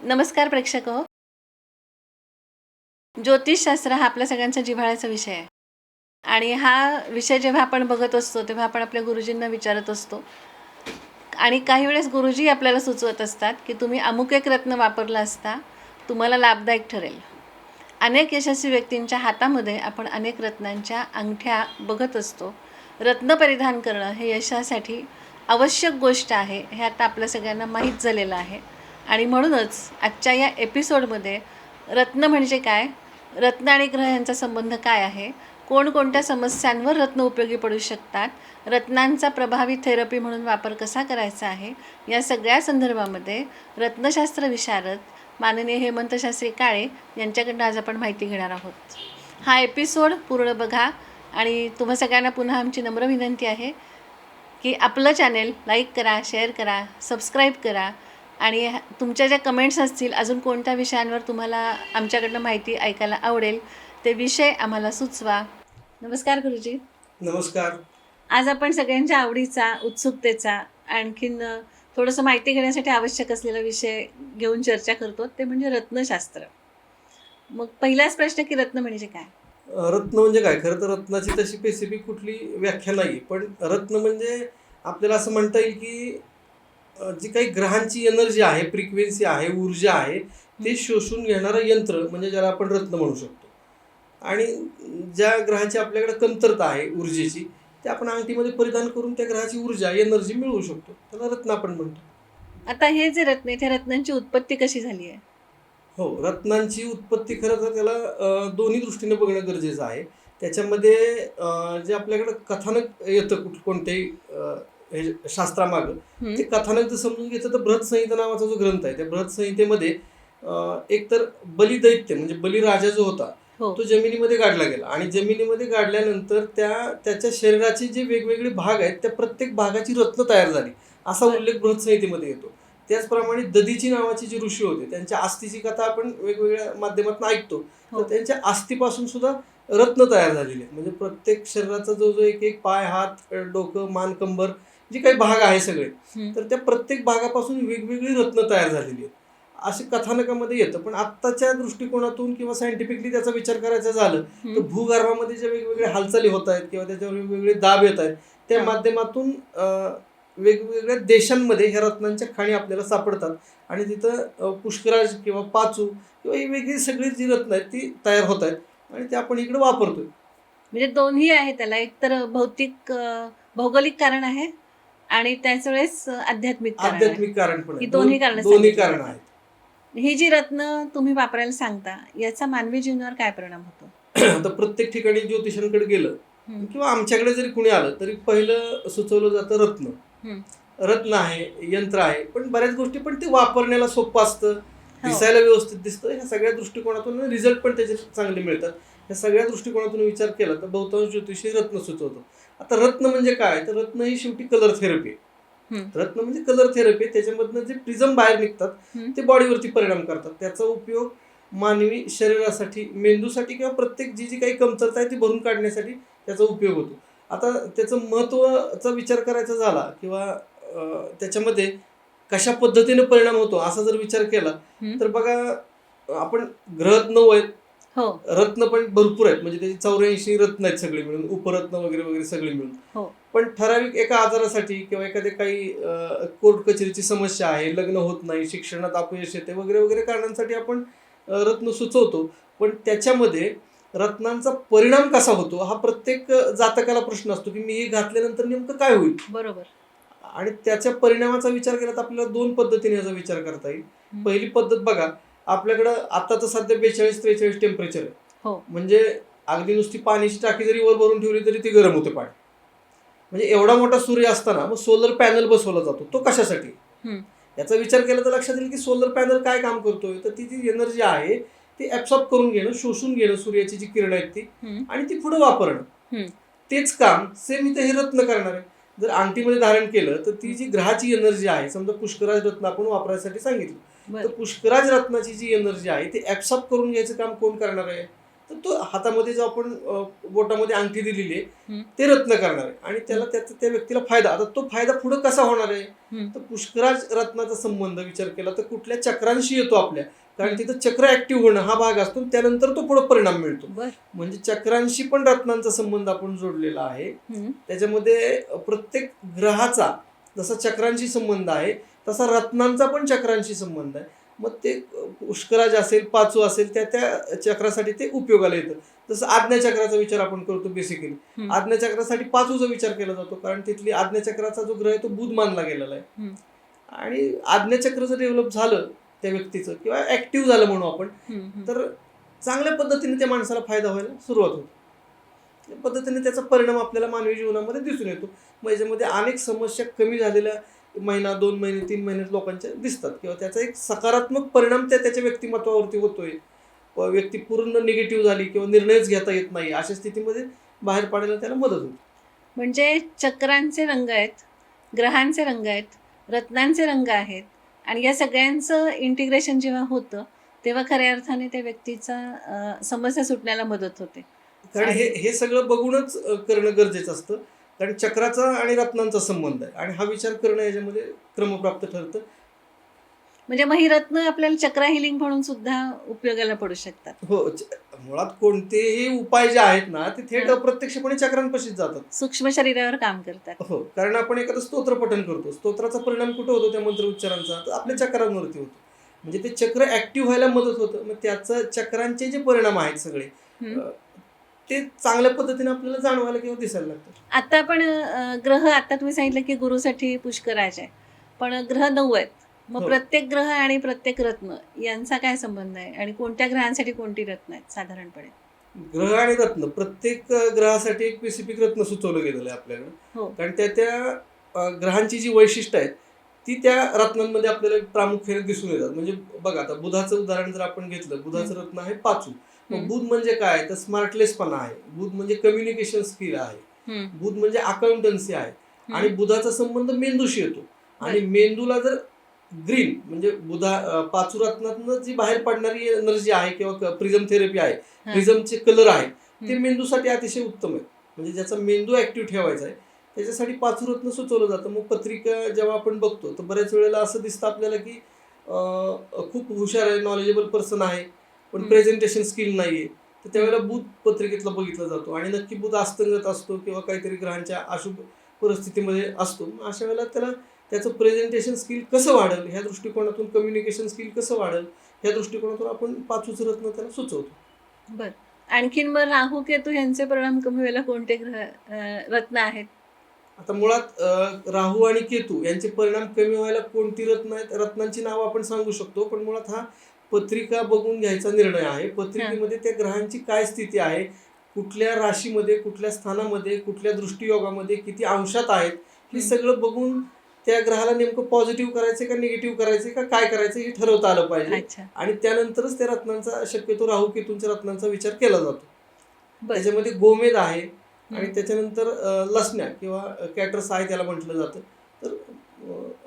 नमस्कार प्रेक्षक हो. ज्योतिषशास्त्र हा आपल्या सगळ्यांचा जिव्हाळ्याचा विषय आहे आणि हा विषय जेव्हा आपण बघत असतो तेव्हा आपण आपल्या गुरुजींना विचारत असतो आणि काही वेळेस गुरुजी आपल्याला सुचवत असतात की तुम्ही अमुक एक रत्न वापरला असता तुम्हाला लाभदायक ठरेल. अनेक यशस्वी व्यक्तींच्या हातामध्ये आपण अनेक रत्नांच्या अंगठ्या बघत असतो. रत्न परिधान करणं हे यशासाठी आवश्यक गोष्ट आहे हे आता आपल्या सगळ्यांना माहीत झालेलं आहे आणि म्हणूनच आजच्या या एपिसोडमध्ये रत्न म्हणजे काय, रत्न आणि ग्रह यांचा संबंध काय आहे, कोणकोणत्या समस्यांवर रत्न उपयोगी पडू शकतात, रत्नांचा प्रभावी थेरपी म्हणून वापर कसा करायचा आहे, या सगळ्या संदर्भामध्ये रत्नशास्त्र विशारद माननीय हेमंतशास्त्री काळे यांच्याकडनं आज आपण माहिती घेणार आहोत. हा एपिसोड पूर्ण बघा आणि तुम्हा सगळ्यांना पुन्हा आमची नम्र विनंती आहे की आपलं चॅनेल लाईक करा, शेअर करा, सबस्क्राईब करा आणि तुमच्या ज्या कमेंट्स असतील अजून कोणत्या विषयांवर तुम्हाला आमच्याकडनं माहिती ऐकायला आवडेल ते विषय आम्हाला सुचवा. नमस्कार गुरुजी. नमस्कार. आज आपण सगळ्यांच्या आवडीचा, उत्सुकतेचा, आणखीन थोडंसं माहिती घेण्यासाठी आवश्यक असलेला विषय घेऊन चर्चा करतो, ते म्हणजे रत्नशास्त्र. मग पहिलाच प्रश्न की रत्न म्हणजे काय? रत्न म्हणजे काय? खरं तर रत्नाची तशी स्पेसिफिक कुठली व्याख्या नाही, पण रत्न म्हणजे आपल्याला असं म्हणता येईल की जी काही ग्रहांची एनर्जी आहे, फ्रिक्वेन्सी आहे, ऊर्जा आहे, ते शोषून घेणारं यंत्र म्हणजे ज्याला आपण रत्न म्हणू शकतो. आणि ज्या ग्रहाची आपल्याकडे कमतरता आहे ऊर्जेची, ते आपण अंगठीमध्ये परिधान करून त्या ग्रहाची ऊर्जा, एनर्जी मिळवू शकतो. त्याला रत्न आपण म्हणतो. आता हे जे रत्न आहे त्या रत्नांची उत्पत्ती कशी झाली आहे? हो, रत्नांची उत्पत्ती खरं तर त्याला दोन्ही दृष्टीने बघणं गरजेचं आहे. त्याच्यामध्ये जे आपल्याकडं कथानक येतं कोणत्याही हे शास्त्रामागं, ते कथानक जर समजून घेतलं तर बृहत्संहिता नावाचा जो ग्रंथ आहे, त्या बृहत्संहितेमध्ये एकतर बलिदैत्य म्हणजे बलिराजा जो होता तो जमिनीमध्ये गाडला गेला आणि जमिनीमध्ये गाडल्यानंतर त्याच्या शरीराचे जे वेगवेगळे भाग आहेत त्या प्रत्येक भागाची रत्न तयार झाली असा उल्लेख बृहत्संहितेमध्ये येतो. त्याचप्रमाणे दधीची नावाचे जे ऋषी होते त्यांच्या अस्थीची कथा आपण वेगवेगळ्या माध्यमातून ऐकतो. तर त्यांच्या अस्थीपासून सुद्धा रत्न तयार झालेले आहेत. म्हणजे प्रत्येक शरीराचा जो जो एक एक पाय, हात, डोकं, मान, कंबर जे काही भाग आहे सगळे, तर त्या प्रत्येक भागापासून वेगवेगळी रत्न तयार झालेली आहेत असे कथानकामध्ये येतं. पण आत्ताच्या दृष्टिकोनातून किंवा सायंटिफिकली त्याचा विचार करायचा झालं तर भूगर्भामध्ये ज्या वेगवेगळ्या हालचाली होत आहेत किंवा त्याच्यावर वेगवेगळे दाब येत आहेत त्या माध्यमातून वेगवेगळ्या देशांमध्ये ह्या रत्नांच्या खाणी आपल्याला सापडतात आणि तिथं पुष्कराज किंवा पाचू किंवा ही वेगळी सगळी जी रत्न आहेत ती तयार होत आहेत आणि ते आपण इकडे वापरतोय. म्हणजे दोन्ही आहे त्याला, एक तर भौतिक भौगोलिक कारण आहे आणि त्याच वेळेस आध्यात्मिक कारण पण ही दोन्ही कारण आहेत. ही जी रत्न तुम्ही वापरायला सांगता याचा मानवी जीवनावर काय परिणाम होतो? आता प्रत्येक ठिकाणी ज्योतिषांकडे गेलं किंवा आमच्याकडे जरी कुणी आलं तरी पहिलं सुचवलं जातं रत्न. रत्न आहे, यंत्र आहे, पण बऱ्याच गोष्टी पण ते वापरण्याला सोपं असतं, दिसायला व्यवस्थित दिसतं. ह्या सगळ्या दृष्टिकोनातून रिझल्ट पण त्याचे चांगले मिळतात. ह्या सगळ्या दृष्टिकोनातून विचार केला तर बहुतांश ज्योतिषी रत्न सुचवतो. आता रत्न म्हणजे काय? तर रत्न ही शेवटी कलर थेरपी आहे. रत्न म्हणजे कलर थेरपी. त्याच्यामधनं जे प्रिझम बाहेर निघतात ते बॉडीवरती परिणाम करतात. त्याचा उपयोग मानवी शरीरासाठी, मेंदूसाठी किंवा प्रत्येक जी जी काही कमतरता आहे ती भरून काढण्यासाठी त्याचा उपयोग होतो. आता त्याचं महत्त्वाचा विचार करायचा झाला किंवा त्याच्यामध्ये कशा पद्धतीने परिणाम होतो असा जर विचार केला तर बघा, आपण ग्रहरत्न आहेत, रत्न पण भरपूर आहेत. म्हणजे त्याची 84 रत्न आहेत सगळे मिळून, उपरत्न वगैरे वगैरे सगळे मिळून. पण ठराविक एका आजारासाठी किंवा एखाद्या काही कोर्ट कचेरीची समस्या आहे, लग्न होत नाही, शिक्षणात अपयश येते वगैरे वगैरे कारणांसाठी आपण रत्न सुचवतो. पण त्याच्यामध्ये रत्नांचा परिणाम कसा होतो हा प्रत्येक जातकाला प्रश्न असतो की मी हे घातल्यानंतर नेमकं काय होईल. बरोबर. आणि त्याच्या परिणामाचा विचार केला तर आपल्याला दोन पद्धतीने याचा विचार करता येईल. पहिली पद्धत बघा, आपल्याकडं आता तर सध्या 42-43 टेम्परेचर आहे. म्हणजे अगदी नुसती पाण्याची टाकी जरी वर भरून ठेवली तरी ती गरम होते पाणी. म्हणजे एवढा मोठा सूर्य असताना मग सोलर पॅनल बसवला जातो. तो कशासाठी? याचा विचार केला तर लक्षात येईल की सोलर पॅनल काय काम करतोय तर ती जी एनर्जी आहे ती ऍब्सॉर्ब करून घेणं, शोषून घेणं सूर्याची जी किरण आहेत ती, आणि ती पुढे वापरणं. तेच काम सेम इथे हे रत्न करणार आहे. जर अंगठीमध्ये धारण केलं तर ती जी ग्रहाची एनर्जी आहे, समजा पुष्कराज रत्न आपण वापरायसाठी सांगितलं तर पुष्कराज रत्नाची जी एनर्जी आहे ती ऍब्सॉर्ब करून घ्यायचं काम कोण करणार आहे? तर तो हातामध्ये जो आपण बोटामध्ये अंगठी दिलेली आहे हम्म. ते रत्न करणार आहे आणि त्याला त्याचा त्या व्यक्तीला फायदा. आता तो फायदा पुढे कसा होणार आहे, तर पुष्कराज रत्नाचा संबंध विचार केला तर कुठल्या चक्रांशी येतो आपल्या, कारण तिथं चक्र ऍक्टिव्ह होणं हा भाग असतो, त्यानंतर तो पुढे परिणाम मिळतो. म्हणजे चक्रांशी पण रत्नांचा संबंध आपण जोडलेला आहे. त्याच्यामध्ये प्रत्येक ग्रहाचा जसा चक्रांशी संबंध आहे तसा रत्नांचा पण चक्रांशी संबंध आहे. मग ते पुष्कराज असेल, पाचू असेल, त्या त्या चक्रासाठी ते उपयोगाला येतं. जसं आज्ञाचक्राचा विचार आपण करतो बेसिकली, आज्ञाचक्रासाठी पाचूचा विचार केला जातो, कारण तिथली आज्ञाचक्राचा जो ग्रह आहे तो बुध मानला गेलेला आहे. आणि आज्ञाचक्र जर डेव्हलप झालं त्या व्यक्तीचं किंवा ऍक्टिव्ह झालं म्हणू आपण, तर चांगल्या पद्धतीने त्या माणसाला फायदा व्हायला सुरुवात होते. त्या पद्धतीने त्याचा परिणाम आपल्याला मानवी जीवनामध्ये दिसून येतो. मग याच्यामध्ये अनेक समस्या कमी झालेल्या महिना, 2 महिने, 3 महिन्यात लोकांच्या दिसतात किंवा त्याचा एक सकारात्मक परिणाम त्याच्या व्यक्तिमत्वावरती होतोय. व्यक्ती पूर्ण निगेटिव्ह झाली किंवा निर्णयच घेता येत नाही अशा स्थितीमध्ये बाहेर पडायला त्याला मदत होते. म्हणजे चक्रांचे रंग आहेत, ग्रहांचे रंग आहेत, रत्नांचे रंग आहेत आणि या सगळ्यांचं इंटिग्रेशन जेव्हा होतं तेव्हा खऱ्या अर्थाने त्या व्यक्तीचा समस्या सुटण्याला मदत होते. कारण हे सगळं बघूनच करणं गरजेचं असतं, कारण चक्राचा आणि रत्नांचा संबंध आहे आणि हा विचार करणं याच्यामध्ये क्रमप्राप्त ठरतं. म्हणजे मग ही रत्न आपल्याला चक्रा हिलिंग म्हणून सुद्धा उपयोगाला पडू शकतात. हो, मुळात कोणतेही उपाय जे आहेत ना ते थेट अप्रत्यक्षपणे चक्रांपाशीच जातात, सूक्ष्म शरीरावर काम करतात. हो, कारण आपण एखादं स्तोत्र पठण करतो, स्तोत्राचा परिणाम कुठे होतो त्या मंत्र उच्चारांचा, तर आपल्या चक्रांवरती होतो. म्हणजे ते चक्र ऍक्टिव्ह व्हायला मदत होतं. मग त्याचं चक्रांचे जे परिणाम आहेत सगळे ते चांगल्या पद्धतीने आपल्याला जाणवायला किंवा दिसायला लागतात. आता आपण ग्रह, आता तुम्ही सांगितलं की गुरुसाठी पुष्कराज आहे, पण ग्रह 9 आहेत. मग प्रत्येक ग्रह आणि प्रत्येक रत्न यांचा काय संबंध आहे आणि कोणत्या ग्रहांसाठी कोणती रत्न आहेत साधारणपणे? ग्रह आणि रत्न, प्रत्येक ग्रहासाठी एक स्पेसिफिक रत्न सुचवलं गेलेलं आहे आपल्याकडे, कारण त्या ग्रहांची जी वैशिष्ट्य आहेत ती त्या रत्नांमध्ये आपल्याला प्रामुख्याने दिसून येतात. म्हणजे बघा, आता बुधाचं उदाहरण जर आपण घेतलं, बुधाचं रत्न आहे पाचू. मग बुध म्हणजे काय, तर स्मार्टलेसपणा आहे. बुध म्हणजे कम्युनिकेशन स्किल आहे. बुध म्हणजे अकाउंटन्सी आहे. आणि बुधाचा संबंध मेंदूशी येतो. आणि मेंदूला जर ग्रीन म्हणजे पाचू रत्नातनं जी बाहेर पडणारी एनर्जी आहे किंवा प्रिझम थेरपी आहे, प्रिझमचे कलर आहे, ते मेंदूसाठी अतिशय उत्तम आहे. म्हणजे ज्याचा मेंदू ऍक्टिव्ह ठेवायचा आहे त्याच्यासाठी पाचू रत्न सुचवलं जातं. मग पत्रिका जेव्हा आपण बघतो तर बऱ्याच वेळेला असं दिसतं आपल्याला की खूप हुशार आहे, नॉलेजेबल पर्सन आहे, पण प्रेझेंटेशन स्किल नाहीये, तर त्यावेळेला बुध पत्रिकेतला बघितला जातो आणि नक्की बुध अस्तंगत असतो किंवा काहीतरी ग्रहांच्या अशुभ परिस्थितीमध्ये असतो. अशा वेळेला त्याला त्याचं प्रेझेंटेशन स्किल कसं वाढेल ह्या दृष्टिकोनातून, कम्युनिकेशन स्किल कसं वाढेल ह्या दृष्टिकोनातून आपण पाचूचं रत्न त्याला सुचवतो. बरं, आणखीन मग राहू केतू यांचे परिणाम कमी व्हायला कोणते ग्रह रत्न आहेत? आता मुळात राहू आणि केतू यांचे परिणाम कमी व्हायला कोणती रत्न आहेत, रत्नांची नावं आपण सांगू शकतो, पण मुळात हा पत्रिका बघून घ्यायचा निर्णय आहे. पत्रिकेमध्ये त्या ग्रहांची काय स्थिती आहे, कुठल्या राशीमध्ये, कुठल्या स्थानामध्ये, कुठल्या दृष्टियोगामध्ये, किती अंशात आहेत, हे सगळं बघून त्या ग्रहाला नेमकं पॉझिटिव्ह करायचं का निगेटिव्ह करायचं का काय करायचं हे ठरवता आलं पाहिजे. आणि त्यानंतरच त्या रत्नांचा, शक्यतो राहू केतूंच्या रत्नांचा विचार केला जातो. त्याच्यामध्ये गोमेद आहे आणि त्याच्यानंतर लसण्या किंवा कॅटरस आहे त्याला म्हटलं जातं. तर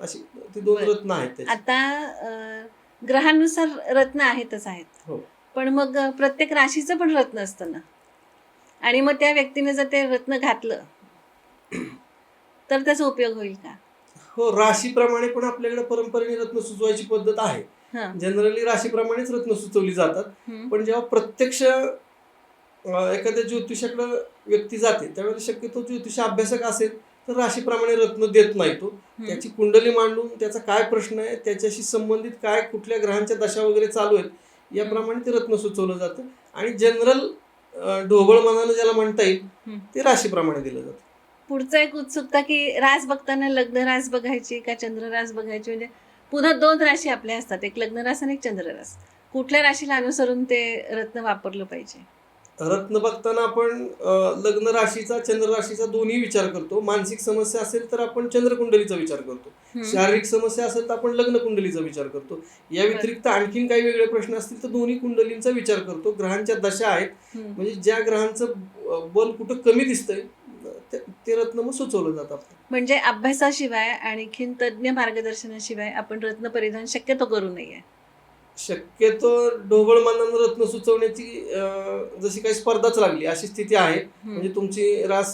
अशी ती 2 रत्न आहेत. आता ग्रहानुसार रत्न आहेतच आहेत, हो, पण मग प्रत्येक राशीचं पण रत्न असतं ना, आणि मग त्या व्यक्तीने जर ते रत्न घातलं तर त्याचा उपयोग होईल का? हो, राशीप्रमाणे पण आपल्याकडे परंपरेने रत्न सुचवायची पद्धत आहे. जनरली राशीप्रमाणेच रत्न सुचवली जातात, पण जेव्हा प्रत्यक्ष एखाद्या ज्योतिषाकडे व्यक्ती जाते त्यावेळेला शक्यतो ज्योतिष अभ्यासक असेल तर राशीप्रमाणे रत्न देत नाही. तो त्याची कुंडली मांडून त्याचा काय प्रश्न आहे, त्याच्याशी संबंधित काय कुठल्या ग्रहांच्या दशा वगैरे चालू आहेत याप्रमाणे ते रत्न सुचवलं जातं. आणि जनरल ढोबळ मनानं ज्याला म्हणता येईल ते राशीप्रमाणे दिलं जातं. पुढचं एक उत्सुकता की रास बघताना लग्न रास बघायची का चंद्र रास बघायची, म्हणजे पुन्हा 2 राशी आपल्या असतात, एक लग्न रास आणि एक चंद्र रास. कुठल्या राशीला अनुसरून ते रत्न वापरलं पाहिजे? रत्न बघताना आपण लग्न राशीचा, चंद्र राशीचा दोन्ही विचार करतो. मानसिक समस्या असेल तर आपण चंद्रकुंडलीचा विचार करतो, शारीरिक समस्या असेल तर आपण लग्न कुंडलीचा विचार करतो. या व्यतिरिक्त आणखीन काही वेगळे प्रश्न असतील तर दोन्ही कुंडलींचा विचार करतो. ग्रहांच्या दशा आहेत, म्हणजे ज्या ग्रहांचं बल कुठं कमी दिसतंय ते रत्न मग सुचवलं जातं. म्हणजे अभ्यासाशिवाय आणखीन तज्ज्ञ मार्गदर्शनाशिवाय आपण रत्न परिधान शक्यतो करू नये. शक्यतो ढोबळ मानानं रत्न सुचवण्याची जशी काही स्पर्धाच लागली अशी स्थिती आहे. म्हणजे तुमची रास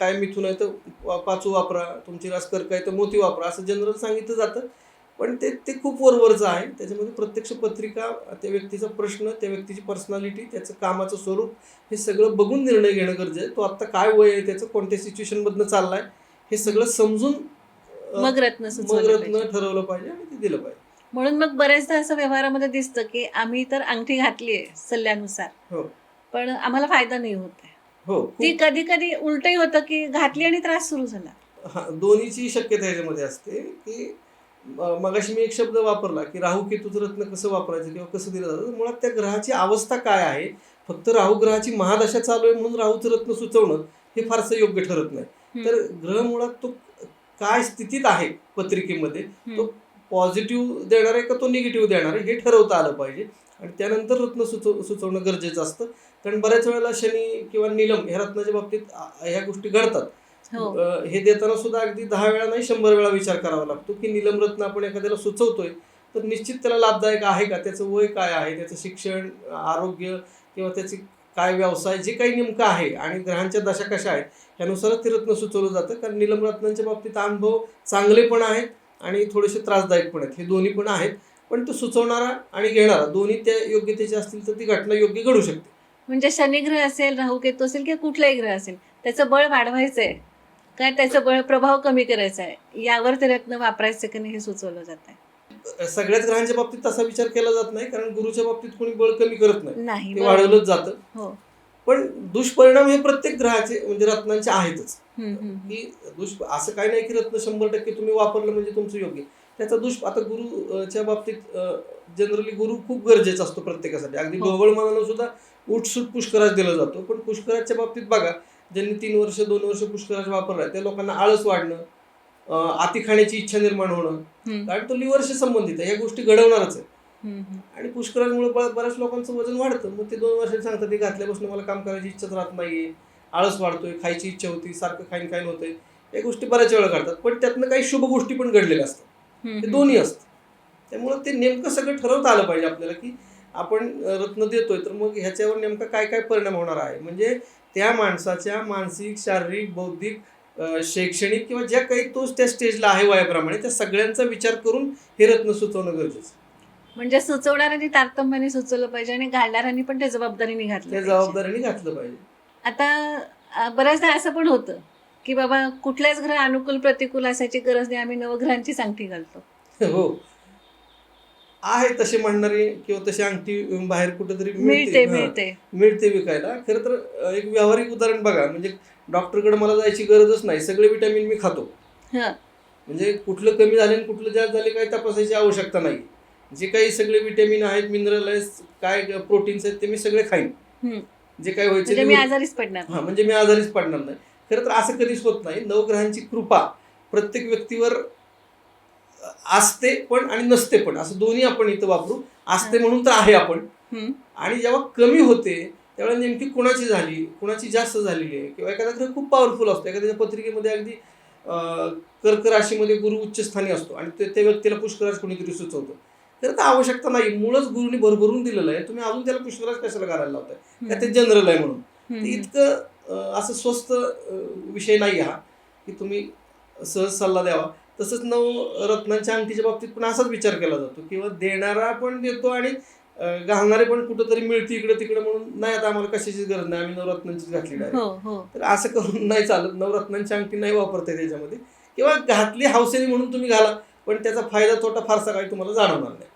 काय मिथून आहे तर पाचू वापरा, तुमची रास कर्क आहे तर मोती वापरा, असं जनरल सांगितलं जातं. पण ते ते खूप वरवरचं आहे. त्याच्यामध्ये प्रत्यक्ष पत्रिका, त्या व्यक्तीचा प्रश्न, त्या व्यक्तीची पर्सनॅलिटी, त्याचं कामाचं स्वरूप हे सगळं बघून निर्णय घेणं गरजेचं आहे. तो आत्ता काय वय आहे त्याचं, कोणत्या सिच्युएशनमधनं चाललाय हे सगळं समजून मग रत्न मग सुचवलं रत्न पाहिजे. ठरवलं पाहिजे आणि ते दिलं पाहिजे. म्हणून मग बऱ्याचदा असं व्यवहारामध्ये दिसतं की आम्ही तर अंगठी घातली आहे सल्ल्यानुसार, हो पण आम्हाला फायदा नाही होत आहे. हो ती खूप कधी कधी उलटही होतं की घातली आणि त्रास सुरू झाला. हा दोन्हीची शक्यता ह्याच्यामध्ये असते की मगाशी मी एक शब्द वापरला की राहू केतूचं रत्न कसं वापरायचं किंवा कसं दिलं जातं. मुळात त्या ग्रहाची अवस्था काय आहे, फक्त राहू ग्रहाची महादशा चालू आहे म्हणून राहूचं रत्न सुचवणं हे फारसं योग्य ठरत नाही. तर ग्रह मुळात तो काय स्थितीत आहे पत्रिकेमध्ये, तो पॉझिटिव्ह देणार आहे का तो निगेटिव्ह देणार आहे हे ठरवता आलं पाहिजे आणि त्यानंतर रत्न सुचवणं गरजेचं असतं. कारण बऱ्याच वेळेला शनी किंवा नीलम ह्या रत्नाच्या बाबतीत ह्या गोष्टी घडतात. हो. हे देताना सुद्धा अगदी 10 वेळा नाही 100 वेळा विचार करावा लागतो की नीलम रत्न आपण एखाद्याला सुचवतोय तर निश्चित त्याला लाभदायक आहे का, त्याचं वय काय आहे, त्याचं शिक्षण, आरोग्य किंवा त्याची काय व्यवसाय, जे काही नेमकं आहे आणि ग्रहांच्या दशा कशा आहेत ह्यानुसारच ते रत्न सुचवलं जातं. कारण नीलम रत्नांच्या बाबतीत अनुभव चांगले पण आहेत आणि थोडेसे त्रासदायक पण आहेत, हे दोन्ही पण आहेत. पण तो सुचवणारा आणि घेणारा दोन्ही त्या योग्यतेचे असतील तर ती घटना योग्य घडू शकते. म्हणजे शनिग्रह असेल, राहू केतू असेल किंवा कुठलाही ग्रह असेल, त्याचं बळ वाढवायचं आहे काय, त्याचं बळ प्रभाव कमी करायचा आहे, यावर ते रत्न वापरायचं की नाही हे सुचवलं जात आहे. सगळ्याच ग्रहांच्या बाबतीत तसा विचार केला जात नाही, कारण गुरुच्या बाबतीत कोणी बळ कमी करत नाही, ते बरोबर. वाढवलंच जातं. हो. पण दुष्परिणाम हे प्रत्येक ग्रहाचे म्हणजे रत्नांचे आहेतच. हम्म. की असं काही नाही की रत्न 100% तुम्ही वापरलं म्हणजे तुमचं योग्य. त्याचा आता गुरुच्या बाबतीत जनरली गुरु खूप गरजेचा असतो प्रत्येकासाठी. अगदी हो. ढोबळ मानानं सुद्धा उठसूट पुष्कराज दिला जातो. पण पुष्कराजच्या बाबतीत बघा, ज्यांनी 3 वर्ष 2 वर्ष पुष्कराज वापरलाय त्या लोकांना आळस वाढणं, अति खाण्याची इच्छा निर्माण होणं, कारण तो लिव्हरशी संबंधित आहे, या गोष्टी घडवणारच आहे. आणि पुष्कराजमुळे बऱ्याच लोकांचं वजन वाढतं. मग ते 2 वर्षांनी सांगतात ते घातल्यापासून मला काम करायची इच्छाच राहत नाहीये, आळस वाढतोय, खायची इच्छा होती, सारखं खाईन खाईन होतंय. या गोष्टी बऱ्याच वेळा घडतात. पण त्यातनं काही शुभ गोष्टी पण घडलेल्या असतात. ते दोन्ही असतं. त्यामुळं ते नेमकं सगळं ठरवता आलं पाहिजे आपल्याला की आपण रत्न देतोय तर मग ह्याच्यावर नेमका काय काय परिणाम होणार आहे. म्हणजे त्या माणसाच्या मानसिक, शारीरिक, बौद्धिक, शैक्षणिक किंवा ज्या काही तो त्या स्टेजला आहे वयाप्रमाणे त्या सगळ्यांचा विचार करून हे रत्न सुचवणं गरजेचं. म्हणजे सुचवणाऱ्यांनी तारतम्याने सुचवलं पाहिजे आणि घालणाऱ्यांनी पण त्या जबाबदारीने घातलं त्या पाहिजे. जबाबदारीने घातलं पाहिजे. आता बऱ्याचदा असं पण होतं की बाबा कुठल्याच ग्रह अनुकूल प्रतिकूल असायची गरज नाही, आम्ही नवग्रहांची अंगठी घालतो. हो, आहे तसे म्हणणारे किंवा तशी अंगठी बाहेर कुठेतरी मिळते विकायला. खरं तर एक व्यावहारिक उदाहरण बघा, म्हणजे डॉक्टरकडे मला जायची गरजच नाही, सगळे विटॅमिन मी खातो. म्हणजे कुठलं कमी झाले आणि कुठलं जास्त झाले काही तपासायची आवश्यकता नाही. जे काही सगळे विटॅमिन आहेत, मिनरल आहेत, काय प्रोटीन्स आहेत ते मी सगळे खाईन. जे काही व्हायचे म्हणजे मी आजारीच पडणार. म्हणजे मी आजारीच पडणार नाही. खरं तर असं कधीच होत नाही. नवग्रहांची कृपा प्रत्येक व्यक्तीवर असते पण आणि नसते पण, असं दोन्ही आपण इथं वापरू. असते म्हणून तर आहे आपण, आणि जेव्हा कमी होते त्यावेळेला नेमकी कुणाची झाली, कुणाची जास्त झालेली आहे, किंवा एखादा ग्रह खूप पॉवरफुल असतो, एखाद्या पत्रिकेमध्ये अगदी कर्क राशीमध्ये गुरु उच्च स्थानी असतो आणि त्या व्यक्तीला पुष्कराज कोणीतरी सुचवतो, तर आता आवश्यकता नाही. मुळच गुरुनी भरभरून दिलेलं आहे, तुम्ही अजून त्याला पुष्कराज कशाला घालायला लावताय, का ते जनरल आहे म्हणून. ते इतकं असं स्वस्त विषय नाही हा की तुम्ही सहज सल्ला द्यावा. तसंच नवरत्नांच्या अंगठीच्या बाबतीत पण असाच विचार केला जातो, किंवा देणारा पण देतो आणि घालणारे पण कुठंतरी मिळते इकडे तिकडे म्हणून, नाही आता आम्हाला कशाचीच गरज नाही, आम्ही नवरत्नांचीच घातली डायरेक्ट. तर असं करून नाही चालत. नवरत्नांची अंगठी नाही वापरता त्याच्यामध्ये, किंवा घातली हौसेने म्हणून तुम्ही घाला, पण त्याचा फायदा तोटा फारसा काही तुम्हाला जाणवणार नाही.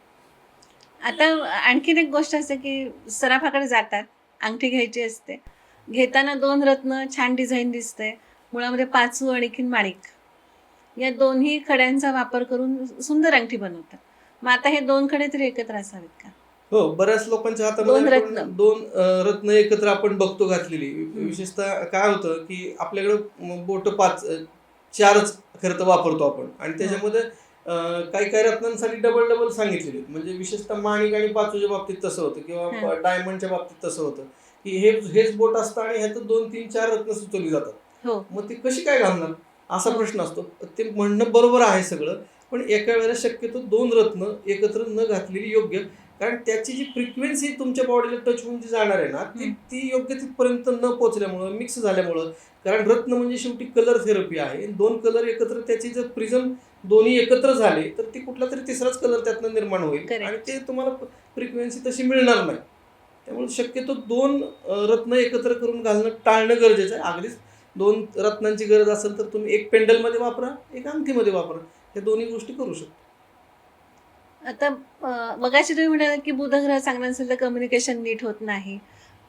आता आणखीन एक गोष्ट असते की सराफाकडे जातात, अंगठी घ्यायची असते, घेताना 2 रत्न छान डिझाईन दिसते, मुळामध्ये पाचू आणखीन माणिक, या दोन्ही खड्यांचा वापर करून सुंदर अंगठी बनवतात. मग आता हे 2 खडे तरी एकत्र असावेत का? हो, बऱ्याच लोकांच्या हातामध्ये 2 रत्न एकत्र आपण बघतो घातलेली. विशेषतः काय होतं की आपल्याकडे बोट 4च खरं तर वापरतो आपण, आणि त्याच्यामध्ये काही काही रत्नांसाठी डबल सांगितलेले. म्हणजे विशेषतः माणिक आणि पाचूच्या बाबतीत तसं होतं, किंवा डायमंडच्या बाबतीत तसं होतं की हेच बोट असतं आणि ह्याचं 2, 3, 4 रत्न सुचवली जातात. मग ती कशी काय घालणार असा प्रश्न असतो. ते म्हणणं बरोबर आहे सगळं, पण एका वेळेला शक्यतो 2 रत्न एकत्र न घातलेली योग्य, कारण त्याची जी फ्रिक्वेन्सी तुमच्या बॉडीला टच होऊन जी जाणार आहे ना, ती ती योग्य तिथपर्यंत न पोहोचल्यामुळं, मिक्स झाल्यामुळं, कारण रत्न म्हणजे शेवटी कलर थेरपी आहे. 2 कलर एकत्र, त्याची जर प्रिझम दोन्ही एकत्र झाले तर ती कुठला तरी तिसराच कलर त्यातनं निर्माण होईल Correct. आणि ते तुम्हाला फ्रिक्वेन्सी तशी मिळणार नाही. त्यामुळे शक्यतो 2 रत्न एकत्र करून घालणं टाळणं गरजेचं आहे. अगदीच 2 रत्नांची गरज असेल तर तुम्ही एक पेंडलमध्ये वापरा, एक अंगठीमध्ये वापरा. या दोन्ही गोष्टी करू शकता. आता मगाशी तुम्ही म्हणाला की बुध ग्रह चांगला नसेल तर कम्युनिकेशन नीट होत नाही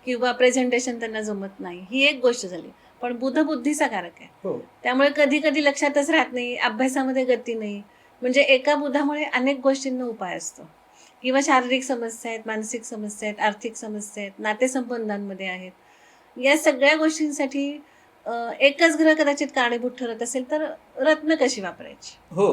किंवा प्रेझेंटेशन त्यांना जमत नाही, ही एक गोष्ट झाली. पण बुध बुद्धीचा कारक आहे, हो. त्यामुळे कधी कधी लक्षातच राहत नाही, अभ्यासामध्ये गती नाही. म्हणजे एका बुधामुळे अनेक गोष्टींना उपाय असतो, किंवा शारीरिक समस्या आहेत, मानसिक समस्या आहेत, आर्थिक समस्या आहेत, नातेसंबंधांमध्ये आहेत. या सगळ्या गोष्टींसाठी एकच ग्रह कदाचित कारणीभूत ठरत असेल तर रत्न कशी वापरायची? हो.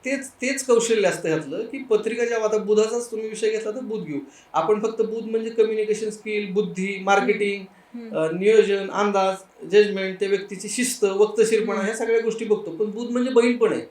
तेच तेच कौशल्य असतं ह्यातलं, की पत्रिका जेव्हा आता बुधाचाच तुम्ही विषय घेतला तर बुध घेऊ. आपण फक्त बुध म्हणजे कम्युनिकेशन स्किल, बुद्धी, मार्केटिंग, नियोजन, अंदाज, जजमेंट, त्या व्यक्तीची शिस्त, वक्तशीरपणा, ह्या सगळ्या गोष्टी बघतो. पण बुध म्हणजे बहीण पण आहे.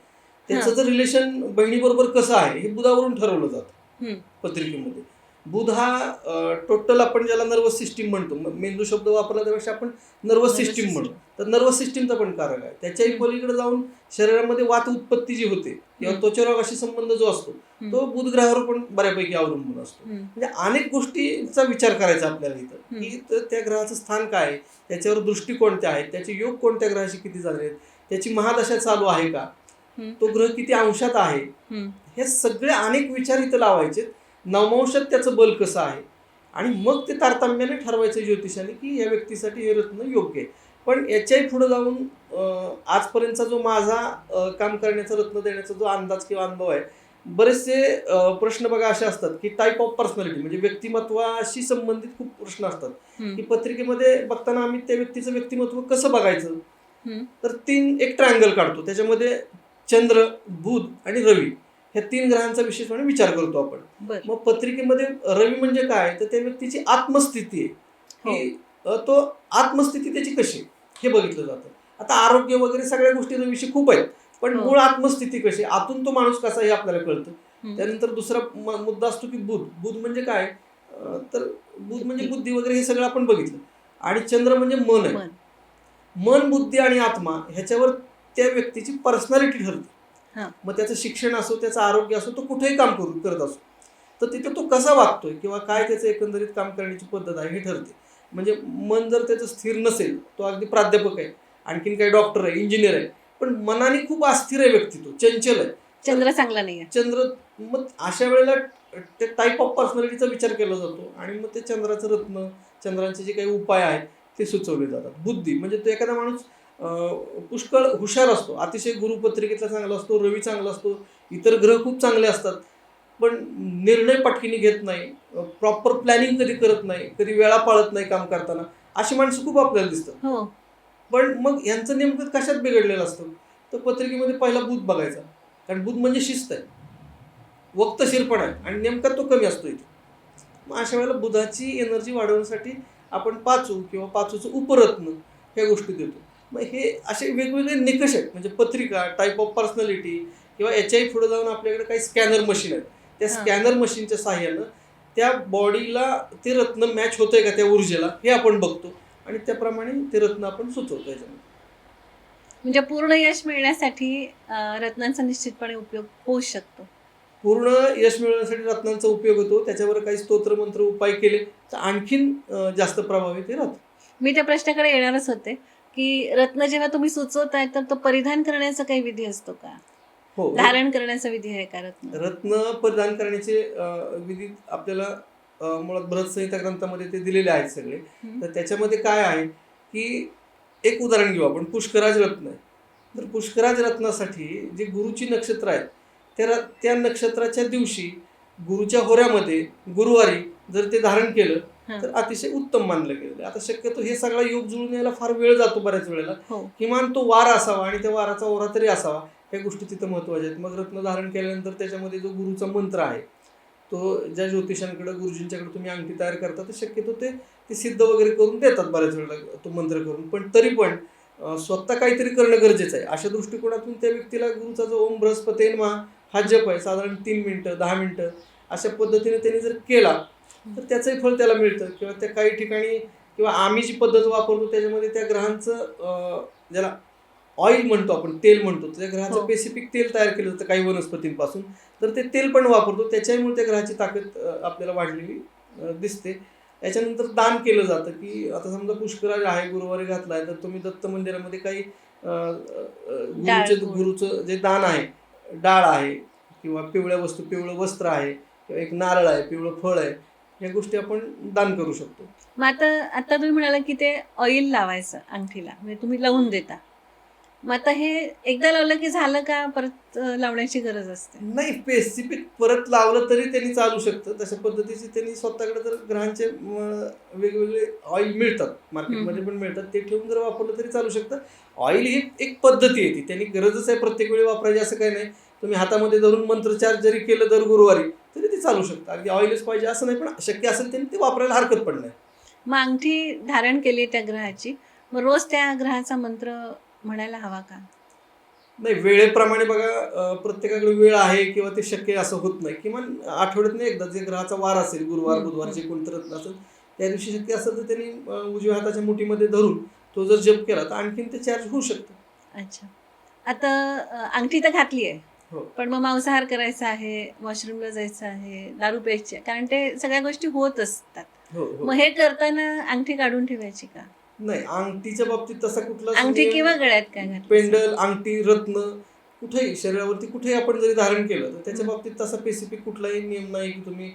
त्याचं जर रिलेशन बहिणीबरोबर कसं आहे हे बुधावरून ठरवलं जातं पत्रिकेमध्ये. बुध हा टोटल आपण ज्याला नर्वस सिस्टीम म्हणतो, मेंदू शब्द वापरला त्यापेक्षा आपण नर्वस सिस्टीम म्हणतो. तर नर्वस सिस्टीमचा पण कारक आहे. त्याच्याही पलीकडे जाऊन शरीरामध्ये वात उत्पत्ती जी होते किंवा त्वचारोगाशी संबंध जो असतो तो बुध ग्रहावर पण बऱ्यापैकी अवलंबून असतो. म्हणजे अनेक गोष्टींचा विचार करायचा आपल्याला इथं, की त्या ग्रहाचं स्थान काय आहे, त्याच्यावर दृष्टी कोणत्या आहेत, त्याचे योग कोणत्या ग्रहाशी किती झाले आहेत, त्याची महादशा चालू आहे का, तो ग्रह किती अंशात आहे, हे सगळे अनेक विचार इथं लावायचे. नवमांशात त्याचं बल कसं आहे आणि मग ते तारतम्याने ठरवायचं ज्योतिषाने की या व्यक्तीसाठी हे रत्न योग्य आहे. पण याच्याही पुढे जाऊन आजपर्यंतचा जो माझा काम करण्याचा, रत्न देण्याचा जो अंदाज किंवा अनुभव आहे, बरेचसे प्रश्न बघा असे असतात की टाईप ऑफ पर्सनॅलिटी म्हणजे व्यक्तिमत्वाशी संबंधित खूप प्रश्न असतात, की पत्रिकेमध्ये बघताना आम्ही त्या व्यक्तीचं व्यक्तिमत्व कसं बघायचं. तर एक ट्रायंगल काढतो, त्याच्यामध्ये चंद्र, बुध आणि रवी ह्या 3 ग्रहांचा विशेषपणे विचार करतो आपण. मग पत्रिकेमध्ये रवी म्हणजे काय, तर त्या व्यक्तीची आत्मस्थिती आहे की तो आत्मस्थिती त्याची कशी हे बघितलं जातं. आता आरोग्य वगैरे सगळ्या गोष्टी रवीशी खूप आहेत, पण मूळ आत्मस्थिती कशी, आतून तो माणूस कसा हे आपल्याला कळतं. त्यानंतर दुसरा मुद्दा असतो की बुध म्हणजे काय, तर बुध म्हणजे बुद्धी वगैरे हे सगळं आपण बघितलं. आणि चंद्र म्हणजे मन आहे. मन, बुद्धी आणि आत्मा ह्याच्यावर त्या व्यक्तीची पर्सनॅलिटी ठरते. मग त्याचं शिक्षण असो, त्याचं आरोग्य असो, तो कुठेही काम करत असो, तर तिथं तो कसा वागतोय किंवा काय त्याचं एकंदरीत काम करण्याची पद्धत आहे हे ठरते. म्हणजे मन जर त्याचं स्थिर नसेल, तो अगदी प्राध्यापक आहे, आणखीन काही डॉक्टर आहे, इंजिनियर आहे, पण मनाने खूप अस्थिर आहे व्यक्तित्व, चंचल आहे, चंद्र चांगला नाही चंद्र. मग अशा वेळेला ते टाईप ऑफ पर्सनॅलिटीचा विचार केला जातो आणि मग ते चंद्राचं रत्न, चंद्राचे जे काही उपाय आहेत ते सुचवले जातात. बुद्धी म्हणजे तो एखादा माणूस पुष्कळ हुशार असतो, अतिशय गुरुपत्रिकेतला चांगला असतो, रवी चांगला असतो, इतर ग्रह खूप चांगले असतात, पण निर्णय पटकीने घेत नाही, प्रॉपर प्लॅनिंग कधी करत नाही, कधी वेळा पाळत नाही काम करताना, अशी माणसं खूप आपल्याला दिसतात. पण मग यांचं नेमकं कशात बिघडलेलं असतं, तर पत्रिकेमध्ये पहिला बुध बघायचा, कारण बुध म्हणजे शिस्त आहे, वक्तशीरपणा आहे आणि नेमका तो कमी असतो इथे. मग अशा वेळेला बुधाची एनर्जी वाढवण्यासाठी आपण पाचू किंवा पाचूचं उपरत्न ह्या गोष्टी देतो. मग हे असे वेगवेगळे निकष आहेत. म्हणजे पत्रिका, टाईप ऑफ पर्सनॅलिटी किंवा याच्याही पुढे जाऊन आपल्याकडे काही स्कॅनर मशीन आहेत. त्या स्कॅनर मशीनच्या सहाय्यानं त्या बॉडीला ते रत्न मॅच होतंय का त्या ऊर्जेला हे आपण बघतो आणि त्याप्रमाणे ते रत्न आपण सुचवतो. याच्यामध्ये म्हणजे पूर्ण यश मिळण्यासाठी रत्नांचा निश्चितपणे उपयोग होऊ शकतो. पूर्ण यश मिळवण्यासाठी रत्नांचा उपयोग होतो. त्याच्यावर काही स्तोत्र मंत्र उपाय केले तर आणखीन जास्त प्रभावी ते राहतं. मी त्या प्रश्नाकडे येणारच होते की रत्न जेव्हा तुम्ही सुचवताय तर तो परिधान करण्याचा काही विधी असतो का? हो, धारण करण्याचा विधी आहे का रत्न परिधान करण्याचे विधी आपल्याला मुळात बृहत्संहिता ग्रंथामध्ये ते दिलेले आहेत सगळे. तर त्याच्यामध्ये काय आहे की एक उदाहरण घेऊ आपण, पुष्कराज रत्न आहे. तर पुष्कराज रत्नासाठी जे गुरुची नक्षत्र आहेत त्या नक्षत्राच्या दिवशी गुरुच्या होऱ्यामध्ये गुरुवारी जर ते धारण केलं तर अतिशय उत्तम मानलं गेलं. आता शक्यतो हे सगळा योग जुळून यायला फार वेळ जातो बऱ्याच वेळेला. किमान तो वार असावा आणि त्या वाराचा ओरा तरी असावा, ह्या गोष्टी तिथं महत्त्वाच्या आहेत. मग रत्न धारण केल्यानंतर त्याच्यामध्ये जो गुरुचा मंत्र आहे तो ज्या ज्योतिषांकडे, गुरुजींच्याकडे तुम्ही अंगठी तयार करता तर शक्यतो ते सिद्ध वगैरे करून देतात बऱ्याच वेळेला तो मंत्र करून. पण तरी पण स्वतः काहीतरी करणं गरजेचं आहे. अशा दृष्टिकोनातून त्या व्यक्तीला गुरुचा जो ओम बृहस्पती नमः हा जप आहे साधारण 3 मिनिटं 10 मिनिटं अशा पद्धतीने त्यांनी जर केला तर त्याचंही फळ त्याला मिळतं. किंवा त्या काही ठिकाणी किंवा आम्ही जी पद्धत वापरतो त्याच्यामध्ये त्या ग्रहांचं ज्याला ऑइल म्हणतो आपण, तेल म्हणतो, त्या ग्रहाचं स्पेसिफिक तेल तयार केलं जातं काही वनस्पतींपासून. तर ते तेल पण वापरतो, त्याच्यामुळे त्या ग्रहाची ताकद आपल्याला वाढलेली दिसते. त्याच्यानंतर दान केलं जातं की आता समजा पुष्कराज आहे, गुरुवारी घातलाय, तर तुम्ही दत्त मंदिरामध्ये काही गुरुचं जे दान आहे, डाळ आहे किंवा पिवळ्या वस्तू, पिवळं वस्त्र आहे किंवा एक नारळ आहे, पिवळं फळ आहे, या गोष्टी आपण दान करू शकतो. मग आता तुम्ही म्हणाला की ते ऑइल लावायचं अंगठीला, म्हणजे तुम्ही लावून देता. मग आता हे एकदा लावलं की झालं का परत लावण्याची गरज असते? नाही, स्पेसिफिक परत लावलं तरी त्यांनी चालू शकतं. तशा पद्धतीचे त्यांनी स्वतःकडे जर ग्रहांचे वेगवेगळे ऑइल मिळतात, मार्केटमध्ये पण मिळतात, ते ठेवून जर वापरलं तरी चालू शकतं. ऑइल ही एक पद्धती आहे, ती त्यांनी गरजच आहे प्रत्येक वेळी वापरायची असं काही नाही. तुम्ही हातामध्ये धरून मंत्रचार जरी केलं दर गुरुवारी तरी ते चालू शकतं. अगदी ऑइलच पाहिजे असं नाही, पण शक्य असेल त्यांनी ते वापरायला हरकत पण नाही. मग अंगठी धारण केली त्या ग्रहाची, मग रोज त्या ग्रहाचा मंत्र म्हणायला हवा का? नाही, वेळेप्रमाणे बघा, प्रत्येकाकडे वेळ आहे किंवा ते शक्य असं होत नाही. किमान आठवड्यातनं एकदा जे ग्रहाचा वार असेल, गुरुवार बुधवार जे कोणतं रत्न असेल त्या दिवशी शक्य असेल तर त्यांनी उजव्या हाताच्या मुठीमध्ये धरून तो जर जप केला तर आणखीन ते चार्ज होऊ शकतं. अच्छा. आता अंगठी तर घातली आहे, हो. पण मग मांसाहार करायचा आहे, वॉशरूमला जायचं आहे, दारू प्यायची आहे, कारण ते सगळ्या गोष्टी होत असतात. हो, मग हे करताना अंगठी काढून ठेवायची का? नाही, अंगठीच्या बाबतीत तसा कुठला अंगठी किंवा गळ्यात काय घातलं? पेंडल, अंगठी, रत्न कुठेही शरीरावरती कुठेही आपण जरी धारण केलं तर त्याच्या बाबतीत तसा स्पेसिफिक कुठलाही नियम नाही की तुम्ही